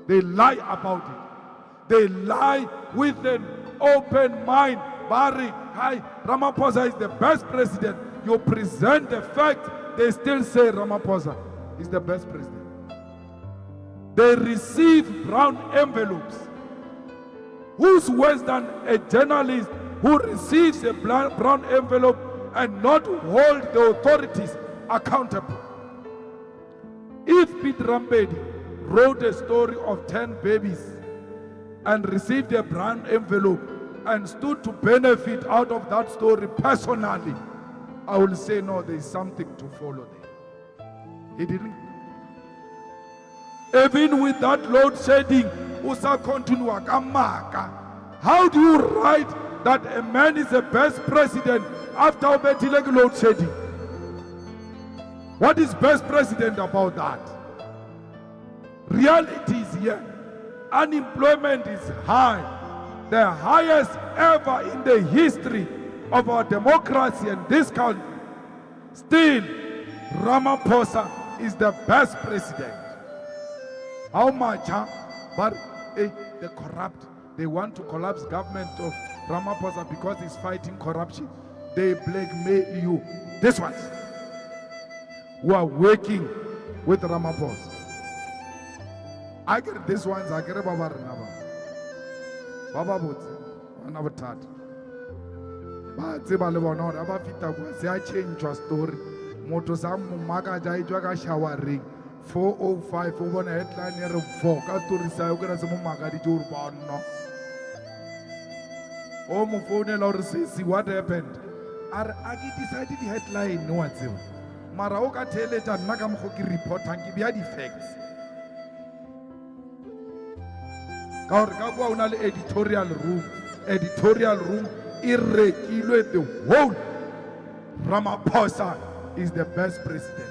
They lie about it. They lie with an open mind. Barry, hi, Ramaphosa is the best president. You present the fact, they still say Ramaphosa is the best president. They receive brown envelopes. Who's worse than a journalist who receives a brown envelope and not hold the authorities accountable? If Pete Rampedi wrote a story of 10 babies and received a brown envelope and stood to benefit out of that story personally, I will say no, there is something to follow there. He didn't. Even with that load shedding, usa continue kamaka. How do you write that a man is the best president after obetile load shedding? What is best president about that? Reality is here. Unemployment is high, the highest ever in the history of our democracy and this country. Still, Ramaphosa is the best president. How much, huh? But the corrupt, they want to collapse government of Ramaphosa because he's fighting corruption. They blackmail you. This ones who are working with Ramaphosa. I get this ones, I get Baba Renaba. Baba Boots, another tat. But Zibalevano, Abba Fita, say I change your story. Motosam Maga Jaijaga showering. 405 over a headline near a fork. I to receive as a Magadi Jurban. Oh, Mufone Lord see what happened. Agi decided the headline, no one's ill. Maraoka tell it and Magam Hoki report and give you the facts. Kaurgabwa unal editorial room, irregular the whole. Ramaphosa is the best president.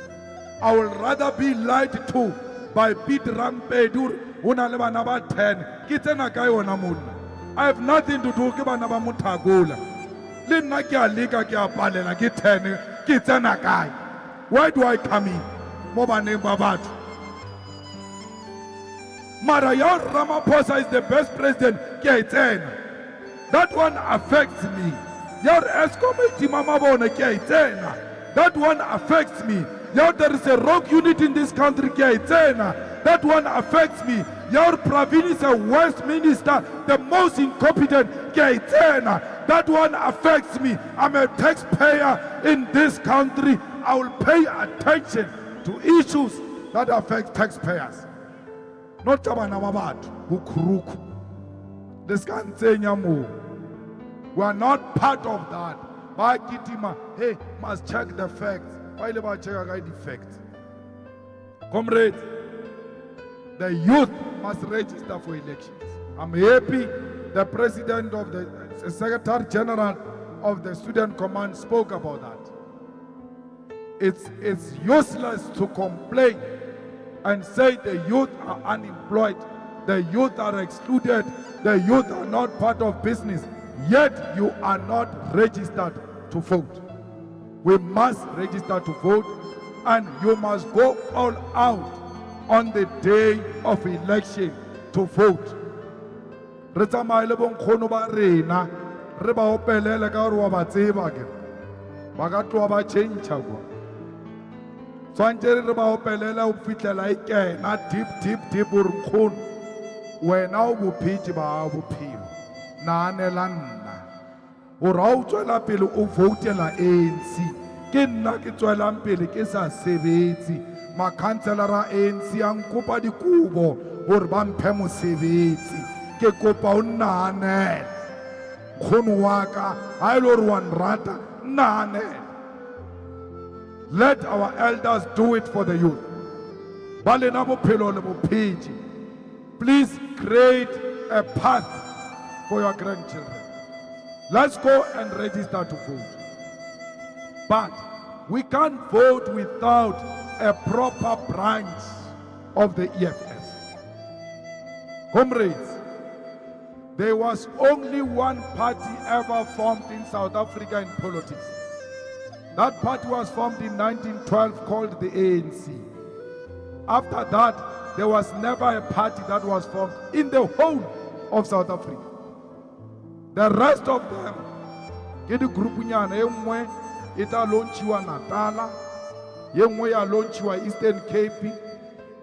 I would rather be lied to by Pete Rampedi unaleba naba 10. Kitena kai onamun. I have nothing to do kiba naba mutagola. Lina kia liga kia palela kitene kitena kai. Why do I come in? Moba name babatu. Mara your Ramaphosa is the best president. That one affects me. Your escomiti mama bona that one affects me. Your there is a rogue unit in this country. That one affects me. Your Pravin is a West Minister, the most incompetent. That one affects me. I'm a taxpayer in this country. I will pay attention to issues that affect taxpayers. Not Chabanamabat, Bukuruku. This can't say Nyamu. We are not part of that. Bakitima, hey, must check the facts. Why about check the facts? Comrades, the youth must register for elections. I'm happy the president of the Secretary General of the Student Command spoke about that. It's useless to complain and say the youth are unemployed, the youth are excluded, the youth are not part of business, yet you are not registered to vote. We must register to vote, and you must go all out on the day of election to vote. ba ka tloa ba change kwa swantse re ba opelela o fitlela e kena deep o re nkgono wena o bophetse ba bophelo naanela nna o ra o tswela pele o voutela ANC ke nna ke tswelang pele ke sa sebetse makhanselara a ANC a nkopa dikobo gore ba mphe mosebetsi ke kopa o nnaanela nkgono wa ka ha e le gore wa nrata nnaanela. Let our elders do it for the youth. Balena bophelo le bophedi. Please create a path for your grandchildren. Let's go and register to vote. But we can't vote without a proper branch of the EFF. Comrades, there was only one party ever formed in South Africa in politics. That party was formed in 1912 called the ANC. After that, there was never a party that was formed in the whole of South Africa. The rest of them, ke di grupunyana e nngwe e tla launchiwa Natala, ye nngwe ya launchiwa Eastern Cape,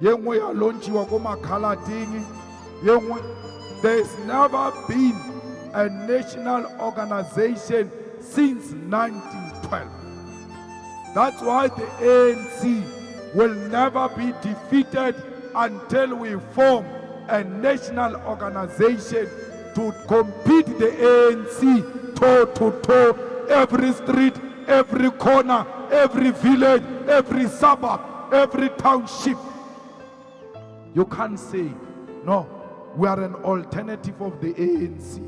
ye nngwe ya launchiwa ko Makhalading, ye nngwe. There's never been a national organization since 1912. That's why the ANC will never be defeated until we form a national organization to compete the ANC toe to toe, every street, every corner, every village, every suburb, every township. You can't say, no, we are an alternative of the ANC.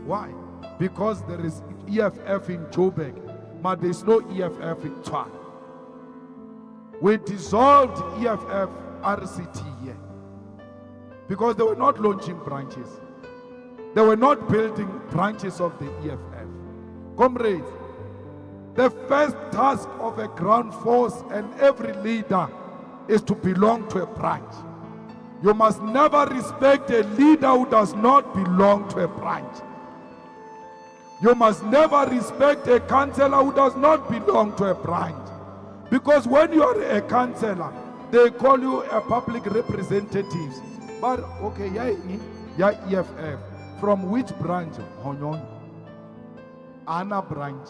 Why? Because there is EFF in Joburg, but there is no EFF in Tshwane. We dissolved EFF RCT here because they were not launching branches. They were not building branches of the EFF. Comrades, the first task of a ground force and every leader is to belong to a branch. You must never respect a leader who does not belong to a branch. You must never respect a councillor who does not belong to a branch. Because when you are a councillor, they call you a public representative. But okay, yeah, EFF. From which branch? Honyon. Anna branch.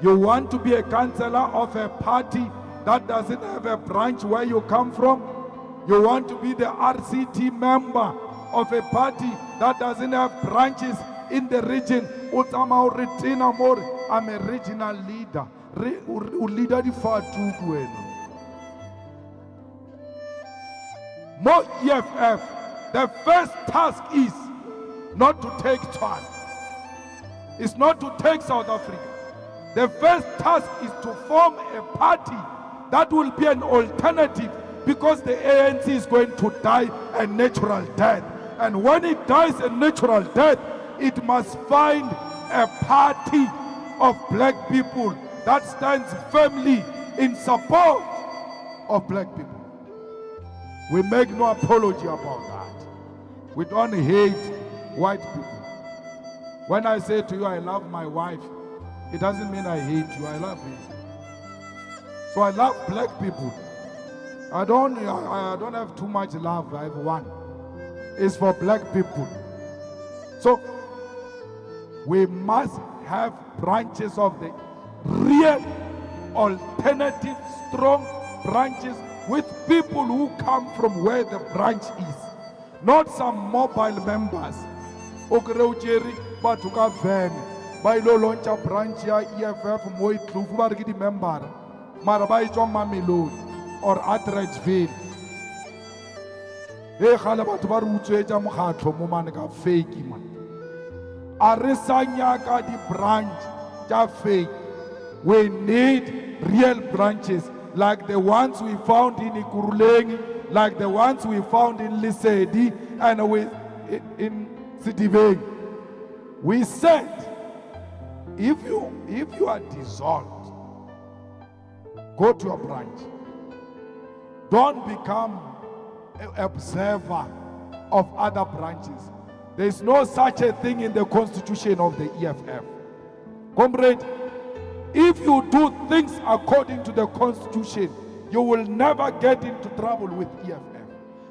You want to be a councillor of a party that doesn't have a branch where you come from? You want to be the RCT member of a party that doesn't have branches in the region? I'm a regional leader. Leader the far too. More EFF. The first task is not to take Tshwane. It's not to take South Africa. The first task is to form a party that will be an alternative, because the ANC is going to die a natural death. And when it dies a natural death, it must find a party of black people that stands firmly in support of black people. We make no apology about that. We don't hate white people. When I say to you, I love my wife, it doesn't mean I hate you, I love you. So I love black people. I don't have too much love, I have one. It's for black people. So we must have branches of the real alternative, strong branches with people who come from where the branch is. Not some mobile members. Okereucheri batuka van. Bailo launch a branch ya EFF moi tlufu bariki member. Marabai John Mamelodi or Atteridgeville. Hey khala batho ba re utswetsa mokhatlo mo mane ka fake man. Aresanya ka di branch ja fake. We need real branches like the ones we found in Ikuruleng, like the ones we found in Lesedi and in Sitiveng. We said, if you are dissolved, go to a branch. Don't become an observer of other branches. There is no such a thing in the constitution of the EFF. Comrade, If you do things according to the Constitution, you will never get into trouble with EFF.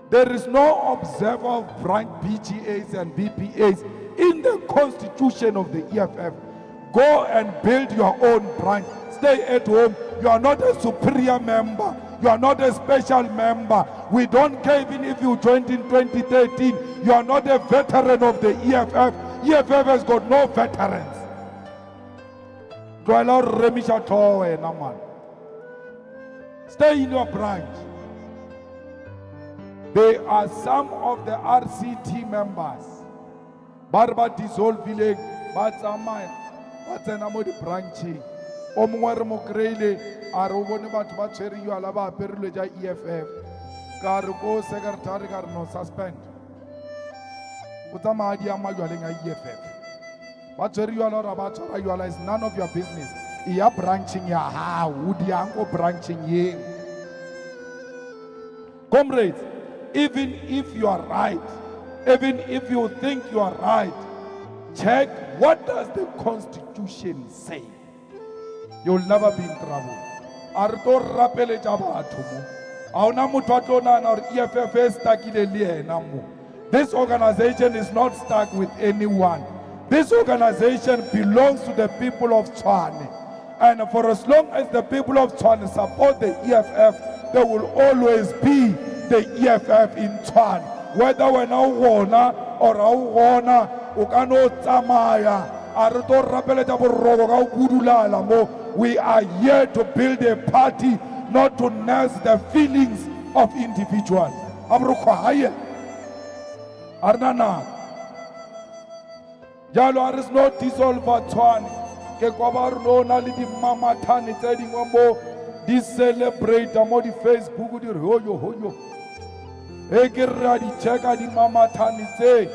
There is no observer of branch BGAs and BPAs in the Constitution of the EFF. Go and build your own branch. Stay at home. You are not a superior member. You are not a special member. We don't care even if you joined in 2013. You are not a veteran of the EFF. EFF has got no veterans. Stay in your branch. They are some of the RCT members. Barba dissolving, Batsamaya, Batanamodi branching. Omwar Mokraile, Aroboni Batbacheri, you alaba Perleja EFF. Cargo secretary no suspend. Utamadia Majualinga EFF. Batcheri you are you is none of your business. You branching ya ha, Udiango branching ye. Comrades, even if you are right, even if you think you are right, check what does the Constitution say. You'll never be in trouble. Arto rapele jabatumu. Auna mutwatona na EFF stuck in namu. This organization is not stuck with anyone. This organization belongs to the people of Tshwane. And for as long as the people of Tshwane support the EFF, there will always be the EFF in Tshwane. Whether we're now wona or wona, ukano tsamaya, arto rapele jaborogo ka ukudulala mo. We are here to build a party, not to nurse the feelings of individuals. Arnana. Jalo there is no dissolve Tshwane. Ke kwabaru no na le di mama thani tse dingwe mo di celebrate mo di Facebook di hoyo. E ke ra di checka di mama thani tse.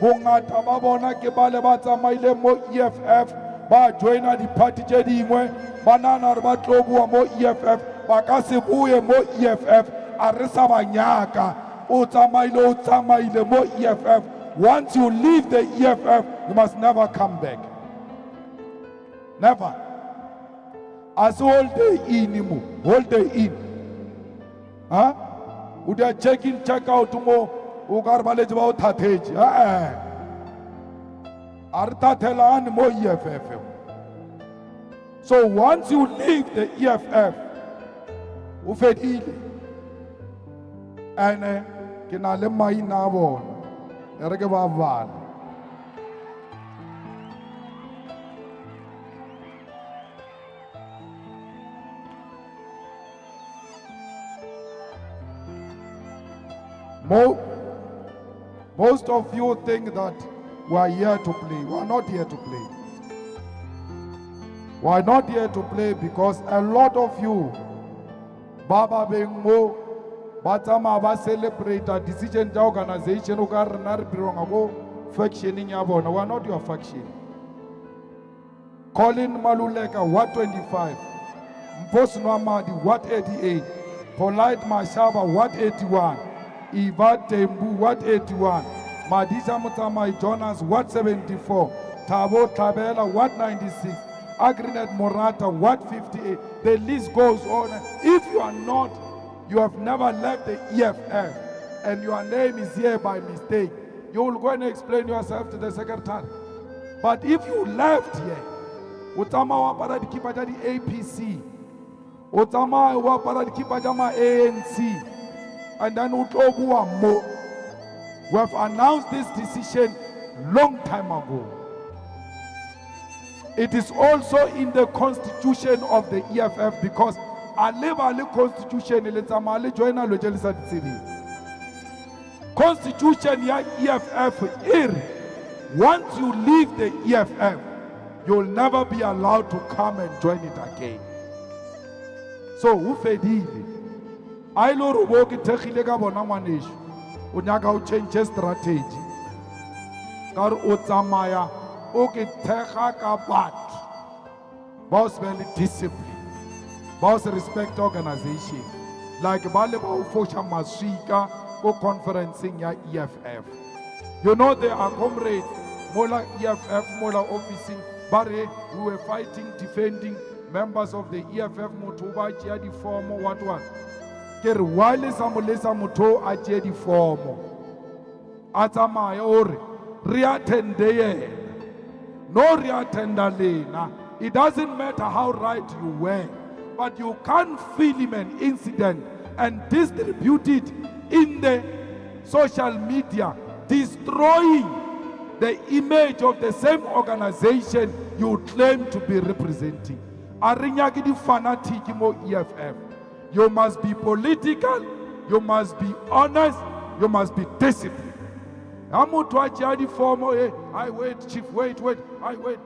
Bongata ba bona ke bale ba tsamaile mo EFF. Ba joina di party tse dingwe banana re ba tlobua mo EFF ba ka se buye mo EFF a re sa ba nyaka o tsamaile mo EFF. Once you leave the EFF, you must never come back. Never. As whole day in mo, whole day in. Huh? Would you check in, check out mo? Ugar balej ba uthatheji. Artatela mo EFF. So once you leave the EFF, ufedile. And kinale mai na bona. Ereke ba vala. Most of you think that we are here to play. We are not here to play. We are not here to play because a lot of you, Baba Bengo, Batama ba celebrate a decision to organization factioning yabona. We are not your faction. Colin Maluleka, what 25? Mpos Nwamadi, what 88? Polite Mashaba, what 81? Iva Tembu, what 81? Madisa Mutamai Jonas, what 74? Tabo Tabela, what 96? Agrinet Morata, what 58? The list goes on. If you are not, you have never left the EFF, and your name is here by mistake, you will go and explain yourself to the secretary. But if you left here, utama wa paradiki di APC, utama wa paradiki pajama ANC, and then utobuwa mo. We have announced this decision long time ago. It is also in the constitution of the EFF because the constitution constitution ya EFF once you leave the EFF, you'll never be allowed to come and join it again. So ufedile ailo ruboki tekhile ka bona ngwanesho o nyaka o change strategy ka re o tsamaya o ke thekga ka batho ba o se discipline. Boss respect organization like Bale Fosha Masika go conferencing ya EFF. You know there are comrades Mola EFF Mola officing Barre we were fighting defending members of the EFF motho ba tšea di-formo what ke re wa le sa mo lesa motho a tšee di-formo a tsamaye ore re attende yena no re attenda lena. It doesn't matter how right you were, but you can't film an incident and distribute it in the social media, destroying the image of the same organization you claim to be representing. Arinyaki di fanatic mo EFF. You must be political, you must be honest, you must be disciplined. Amutu achadi formo I wait, chief, wait, I wait.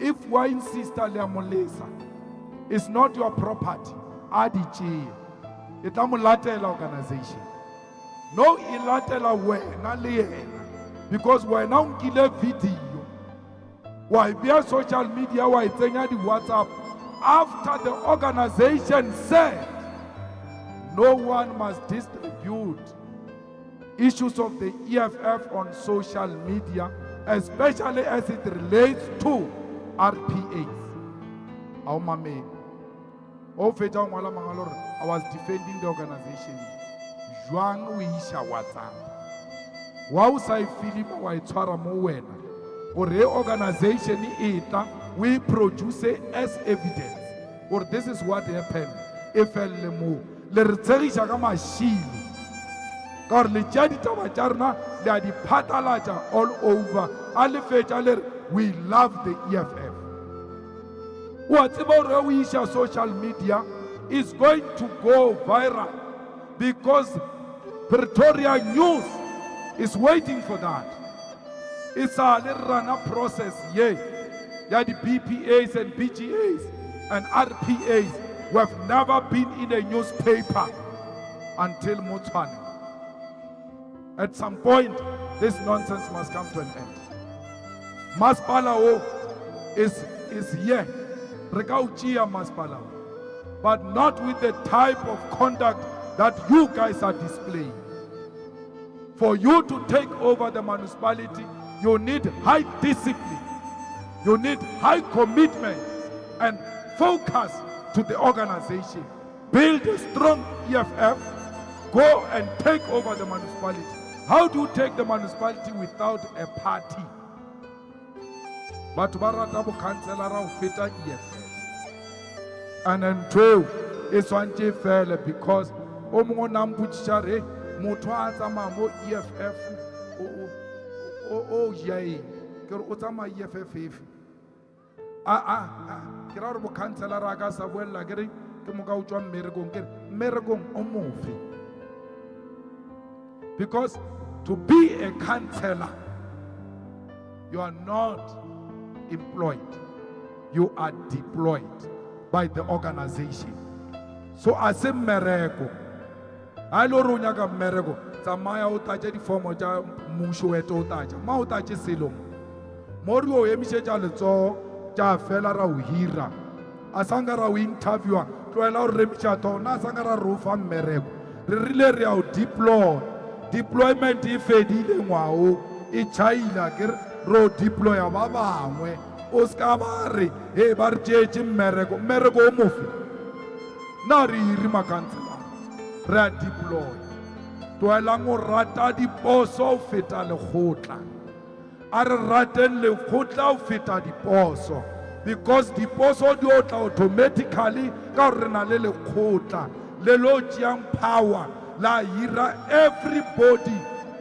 If we insist Molesa, it's not your property. Adichi. It's a multilateral organization. No ilateral way, because we're now killing video. Why be a social media? Why saying the WhatsApp? After the organization said, no one must distribute issues of the EFF on social media, especially as it relates to RPAs. Our mame. I was defending the organization. Juan Wisha WhatsApp. Wow, say Philip, why Twara Mowen. Or reorganization ita, we produce it as evidence. Or this is what happened. If le mo le retserisha ka machine. Car le jadi tabacharna le di patalaja all over. Ale fetale we love the EFF. Whatever we share social media is going to go viral because Pretoria News is waiting for that. It's a little run-up process, yeah. The BPAs and BGAs and RPAs who have never been in a newspaper until Motswana. At some point, this nonsense must come to an end. Maspalao is here. Rekauchia Maspalao. But not with the type of conduct that you guys are displaying. For you to take over the municipality, you need high discipline. You need high commitment and focus to the organization. Build a strong EFF. Go and take over the municipality. How do you take the municipality without a party? But Baratabu Councillor Feta EFF. And then 12 is one fell because Omonambuchare, Mutwaza Mamo EFF, Jay, Otama EFF. Kirarbo Councillor Agasa well lagering, Kimogaujan Mergon Omofi. Because to be a councillor, you are not employed, you are deployed by the organization. So as a miracle, I know Runyaga miracle, Samaya Utaja the form of Mushueto Taja, Mautaja Silum, Morio Emisha Lezo, Jafela Hira, Asangara interviewer, Twella Remichato, Nasangara Rufa miracle, really deploy. Deployment if a dealing wow, a China ro deploy a baba, Oscabari, a barge, Merago, Muffy. Nari Rimacancela, Red deploy. To a lango rata di poso feta le hotla. Are raten le hotla feta di poso. Because the poso diota automatically, Carnale le hotla, le logian power. La Hira, everybody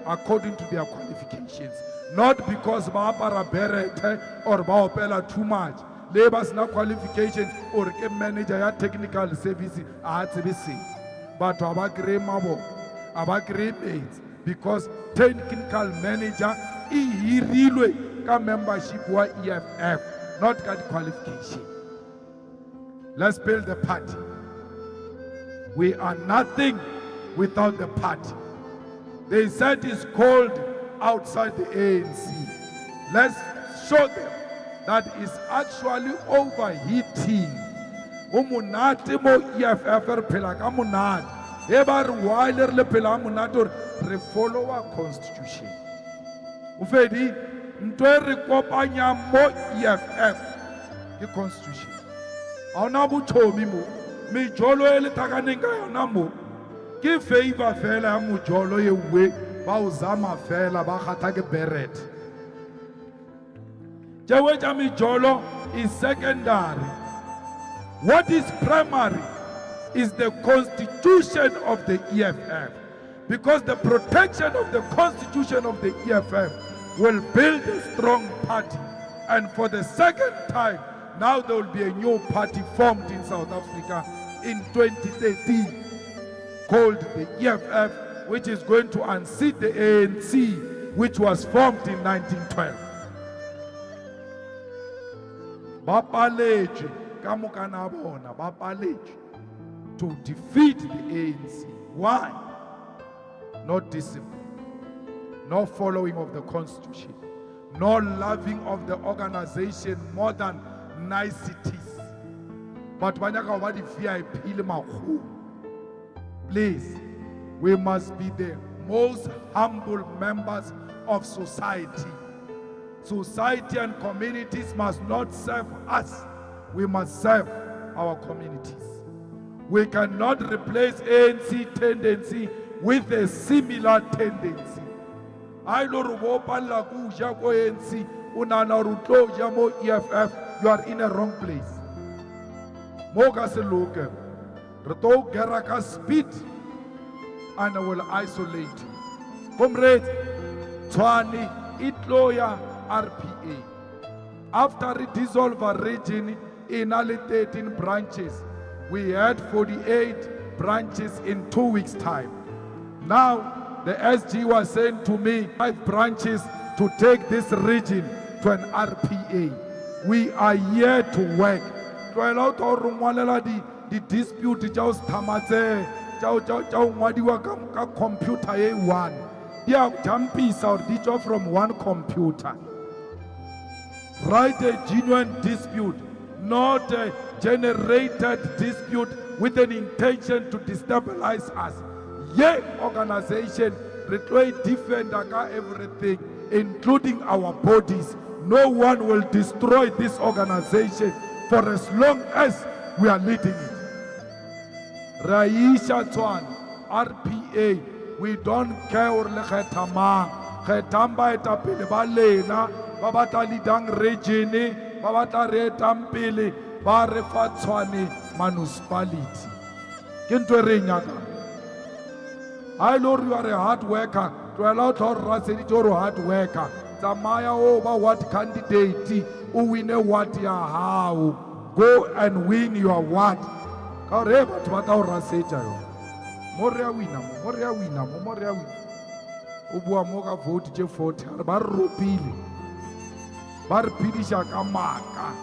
according to their qualifications. Not because Barbara Berete or Baopela too much. Labor's no qualifications or a manager at technical services at CBC. But Abagre Mabo, Abagre aids because technical manager he really can membership or EFF, not got qualification. Let's build the party. We are nothing without the party. They said it's cold outside the ANC. Let's show them that it's actually overheating. Umunati mo EFF pelaka munad. Ebar wiler le pelamunator follow our constitution. Ufedi ntwe rekopanya mo EFF the constitution. Auna buchomi mo. Mijolo ele takaneng ka yona mo. Ke favor fela ya mojolo ye we ba o zama fela ba kgatha ke beret. Jewe ja mijolo is secondary. What is primary is the constitution of the EFF. Because the protection of the constitution of the EFF will build a strong party. And for the second time, now there will be a new party formed in South Africa in 2013 called the EFF, which is going to unseat the ANC, which was formed in 1912. Bapaleji, kamukana bona, bapaleji to defeat the ANC. Why? No discipline, no following of the constitution, no loving of the organization more than niceties. But please, we must be the most humble members of society. Society and communities must not serve us. We must serve our communities. We cannot replace ANC tendency with a similar tendency. I know ANC, you are in a wrong place. Moga se loke, reto geraka speed, and I will isolate you. Comrade, Twani, Itloya, RPA. After we dissolve a region in only 13 branches, we had 48 branches in 2 weeks' time. Now, the SG was saying to me, 5 branches to take this region to an RPA. We are here to work. The dispute just computer one. They are jumping out from one computer. Write a genuine dispute, not a generated dispute with an intention to destabilize us. Yeah, organization, retry defend everything, including our bodies. No one will destroy this organization for as long as we are leading it. Raisha Twan, RPA, we don't care or lekhetama. Khetamba etapele balena, babata lidang regini, babata retampele, bare fatswane municipality. Kinto renyaka. I know you are a hard worker. To allow to a hard worker. Zamaya over what candidate who win a what ya how. Go and win your what. However, to what our sager. Moria winner. Ubua moga vote je vote. Barupili. Barpidishaka maka.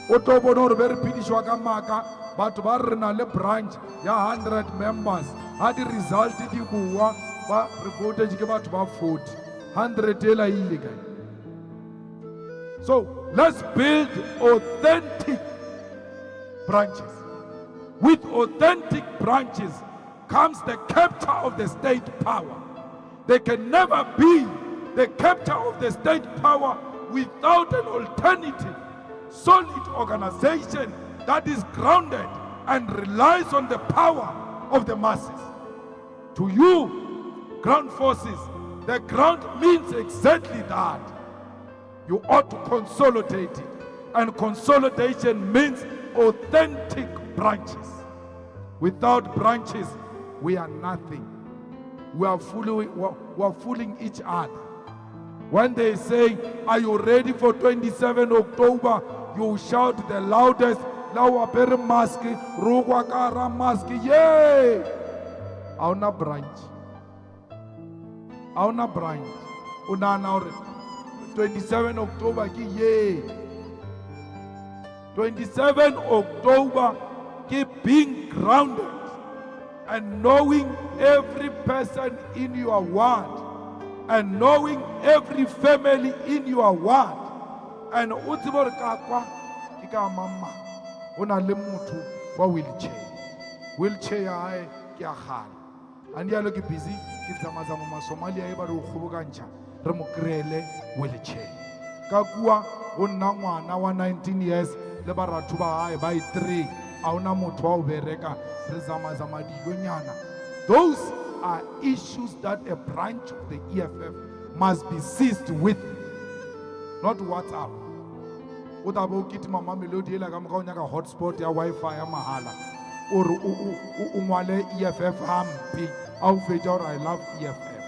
Otobonor verpidishaka maka. But barna le branch ya 100 members. Had the result di kuwa ba reported about 40 100 illegal. So let's build authentic branches. With authentic branches comes the capture of the state power. There can never be the capture of the state power without an alternative, solid organization that is grounded and relies on the power of the masses. To you, ground forces, the ground means exactly that. You ought to consolidate it. And consolidation means authentic branches. Without branches, we are nothing. We are fooling each other. When they say, are you ready for 27 October? You shout the loudest, Lawapere mask, Rugwakara mask, yay! Auna branch. Unana 27 October ki yay. 27 October keep being grounded and knowing every person in your ward and knowing every family in your ward and utibor kakwa kika mama una le motho wa wheelchair ai ke a gala and ya lo ke busy ke tsamaza mo Somalia e ba re o kgobokantša re mo krele wheelchair ka kua o nna ngwana wa 19 years le baratho ba hae ba i3 a ona motho wa o bereka re zama digonyana. Those are issues that a branch of the EFF must be seized with, not WhatsApp. O tla bo kitima Mamelodi ela ka moka o nyaka hotspot ya Wi-Fi ya mahala o re o ngwale EFF hampe a o fetša gore I love EFF.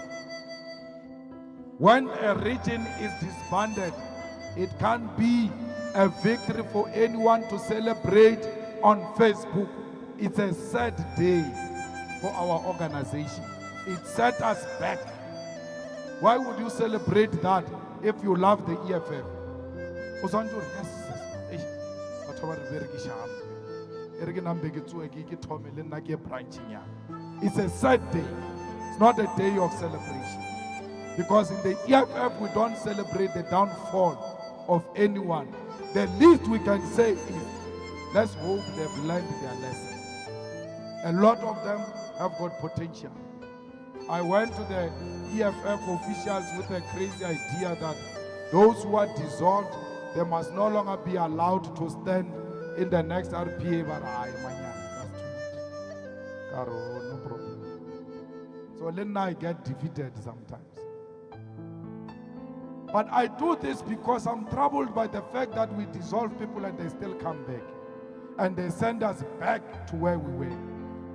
When a region is disbanded, it can't be a victory for anyone to celebrate on Facebook. It's a sad day for our organization. It set us back. Why would you celebrate that if you love the EFF? It's a sad day. It's not a day of celebration. Because in the EFF, we don't celebrate the downfall of anyone. The least we can say is, let's hope they've learned their lesson. A lot of them have got potential. I went to the EFF officials with a crazy idea that those who are dissolved, they must no longer be allowed to stand in the next RPA. But that's too much. Caro, no problem. So then I get defeated sometimes. But I do this because I'm troubled by the fact that we dissolve people and they still come back. And they send us back to where we were.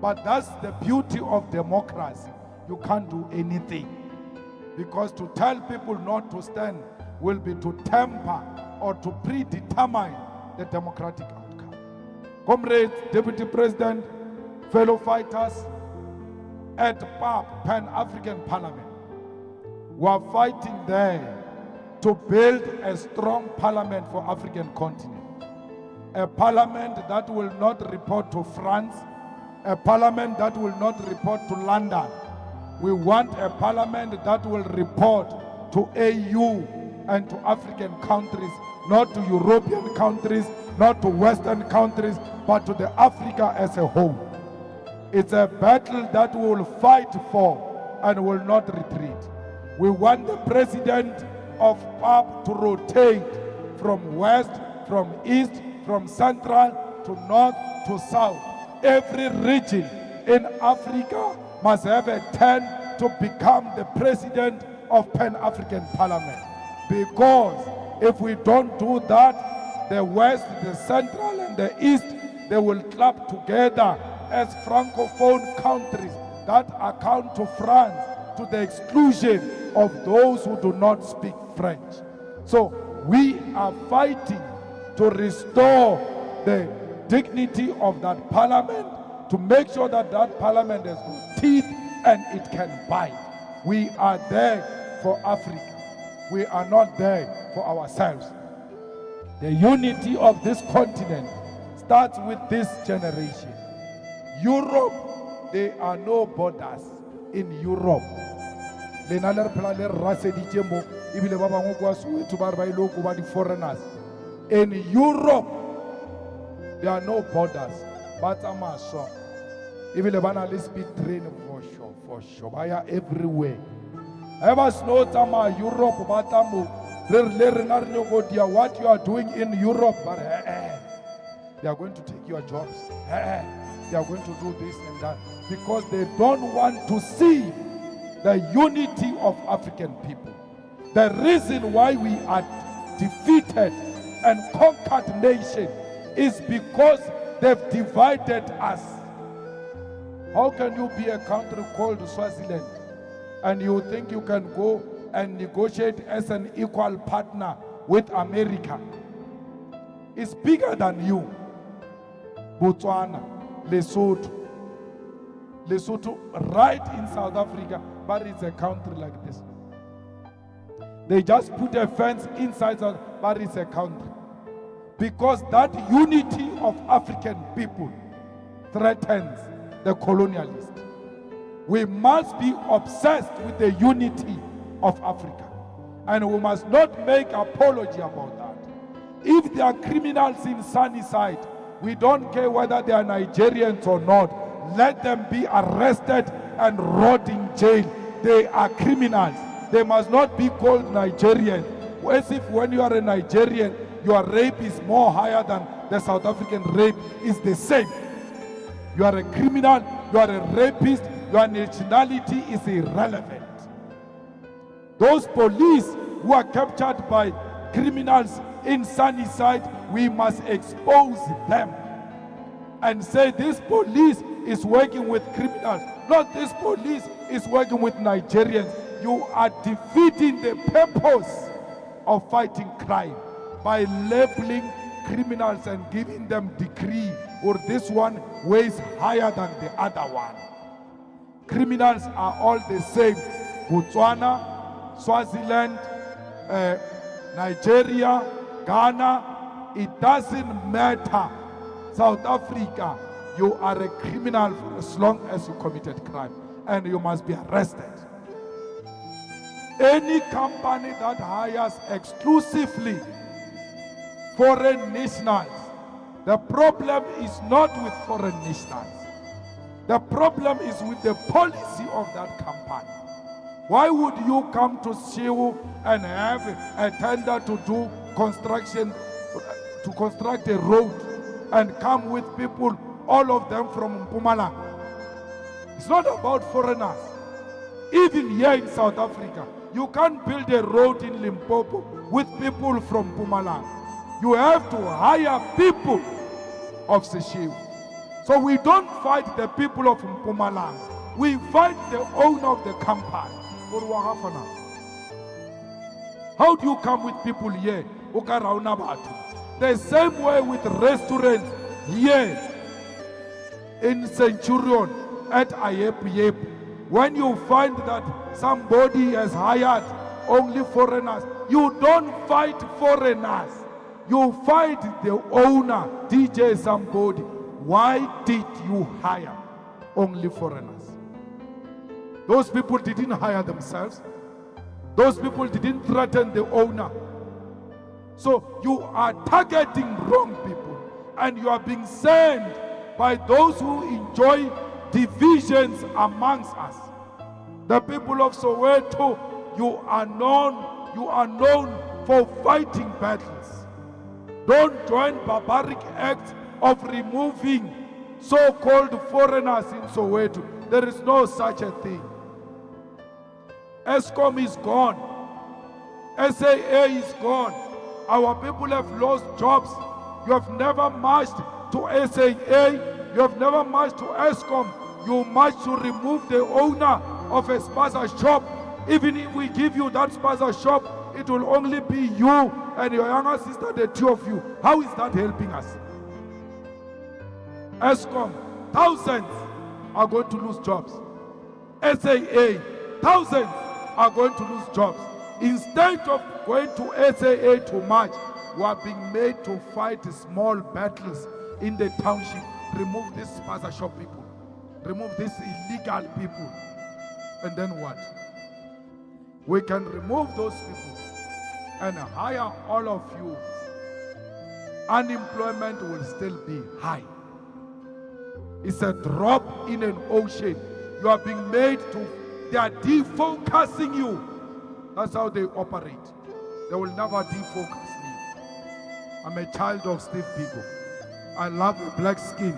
But that's the beauty of democracy. You can't do anything. Because to tell people not to stand will be to temper or to predetermine the democratic outcome. Comrades, Deputy President, fellow fighters, at PAP, Pan-African Parliament, we are fighting there to build a strong parliament for African continent. A parliament that will not report to France, a parliament that will not report to London. We want a parliament that will report to AU and to African countries, not to European countries, not to Western countries, but to the Africa as a whole. It's a battle that we will fight for and will not retreat. We want the president of PAP to rotate from west, from east, from central to north to south. Every region in Africa must have a turn to become the president of Pan-African Parliament. Because if we don't do that, the west, the central and the east, they will club together as francophone countries that account to France to the exclusion of those who do not speak French. So we are fighting to restore the dignity of that parliament, to make sure that that parliament has got teeth and it can bite. We are there for Africa. We are not there for ourselves. The unity of this continent starts with this generation. Europe, there are no borders in Europe. Foreigners. In Europe, there are no borders. But I'm sure. Even the speed train for sure. They are everywhere. Ever snow tama Europe, but what you are doing in Europe, but they are going to take your jobs. They are going to do this and that because they don't want to see the unity of African people. The reason why we are defeated and conquered nation is because they've divided us. How can you be a country called Swaziland and you think you can go and negotiate as an equal partner with America? It's bigger than you. Botswana, Lesotho, right in South Africa, but it's a country like this. They just put a fence inside, but it's a country. Because that unity of African people threatens the colonialist. We must be obsessed with the unity of Africa. And we must not make apology about that. If there are criminals in Sunnyside, we don't care whether they are Nigerians or not. Let them be arrested and rot in jail. They are criminals. They must not be called Nigerian. As if when you are a Nigerian, your rape is more higher than the South African rape, is the same. You are a criminal, you are a rapist, your nationality is irrelevant. Those police who are captured by criminals in Sunnyside, we must expose them and say this police is working with criminals, not this police is working with Nigerians. You are defeating the purpose of fighting crime by labeling criminals and giving them degree, or this one weighs higher than the other one. Criminals are all the same. Botswana, Swaziland, Nigeria, Ghana, it doesn't matter. South Africa, you are a criminal for as long as you committed crime, and you must be arrested. Any company that hires exclusively foreign nationals, the problem is not with foreign nationals. The problem is with the policy of that company. Why would you come to Shehu and have a tender to do construction, to construct a road, and come with people, all of them from Mpumalanga? It's not about foreigners. Even here in South Africa, you can't build a road in Limpopo with people from Mpumalanga. You have to hire people of Seychelles. So we don't fight the people of Mpumalanga. We fight the owner of the company. How do you come with people here? The same way with restaurants here in Centurion at Ayep. When you find that somebody has hired only foreigners, you don't fight foreigners. You fight the owner, DJ somebody. Why did you hire only foreigners? Those people didn't hire themselves. Those people didn't threaten the owner. So you are targeting wrong people, and you are being sent by those who enjoy divisions amongst us. The people of Soweto, you are known for fighting battles. Don't join barbaric acts of removing so-called foreigners in Soweto. There is no such a thing. ESCOM is gone. SAA is gone. Our people have lost jobs. You have never marched to SAA. You have never marched to ESCOM. You marched to remove the owner of a spaza shop. Even if we give you that spaza shop, it will only be you and your younger sister, the two of you. How is that helping us? ESCOM, thousands are going to lose jobs. SAA, thousands are going to lose jobs. Instead of going to SAA to march, we are being made to fight small battles in the township. Remove these spaza shop people. Remove these illegal people. And then what? We can remove those people and hire all of you. Unemployment will still be high. It's a drop in an ocean. You are being made to, they are defocusing you. That's how they operate. They will never defocus me. I'm a child of Steve Biko. I love a black skin.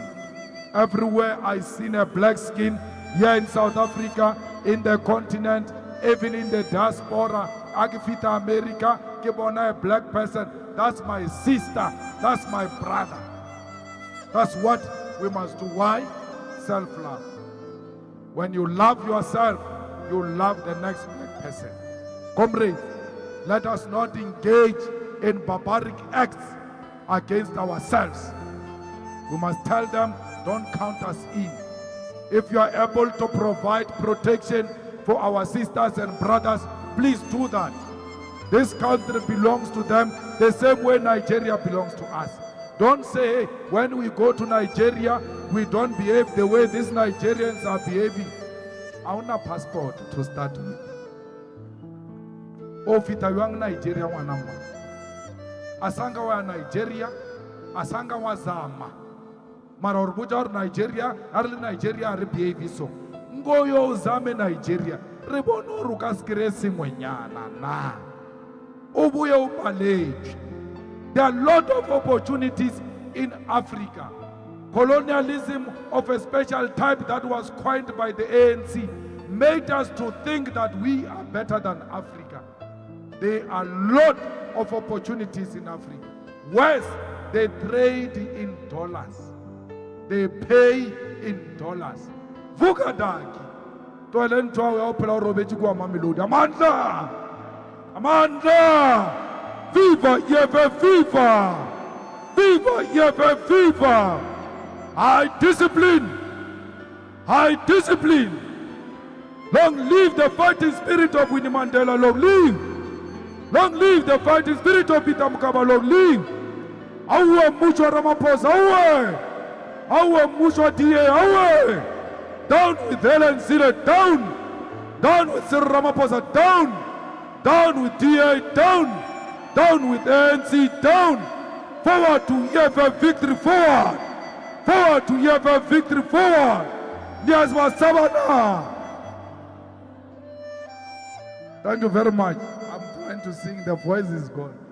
Everywhere I seen a black skin, here in South Africa, in the continent, even in the diaspora, Agifita America, Kibona, a black person, that's my sister, that's my brother. That's what we must do. Why? Self-love. When you love yourself, you love the next black person. Comrades, let us not engage in barbaric acts against ourselves. We must tell them, don't count us in. If you are able to provide protection for our sisters and brothers, please do that. This country belongs to them the same way Nigeria belongs to us. Don't say, hey, when we go to Nigeria, we don't behave the way these Nigerians are behaving. I want a passport to start with. Ofita yang Nigeria wanamwa. Asanga wa Nigeria, asanga wa Zama. Mara orbuja or Nigeria, arli Nigeria are behave so. Ngoyo uzame Nigeria. Rebono rukas kresi mwenyana na. Ubuya upaleji. There are a lot of opportunities in Africa. Colonialism of a special type that was coined by the ANC made us to think that we are better than Africa. There are a lot of opportunities in Africa. West, they trade in dollars. They pay in dollars. Vugadaki. Amanda! Amanda! Viva EFF! Viva! Viva EFF! Viva! High discipline! High discipline! Long live the fighting spirit of Winnie Mandela! Long live! Long live the fighting spirit of Peter Mokaba! Long live! Awe Mushwa Ramaphosa! Awe! Awe Mushwa DA! Awe! Down with Helen Zille! Down! Down with Cyril Ramaphosa! Down! Down with DA! Down! Down with ANC! Down! Forward to EFF victory! Forward! Forward to EFF victory! Forward! Niazwa Sabana! Thank you very much. I'm trying to sing, the voice is gone.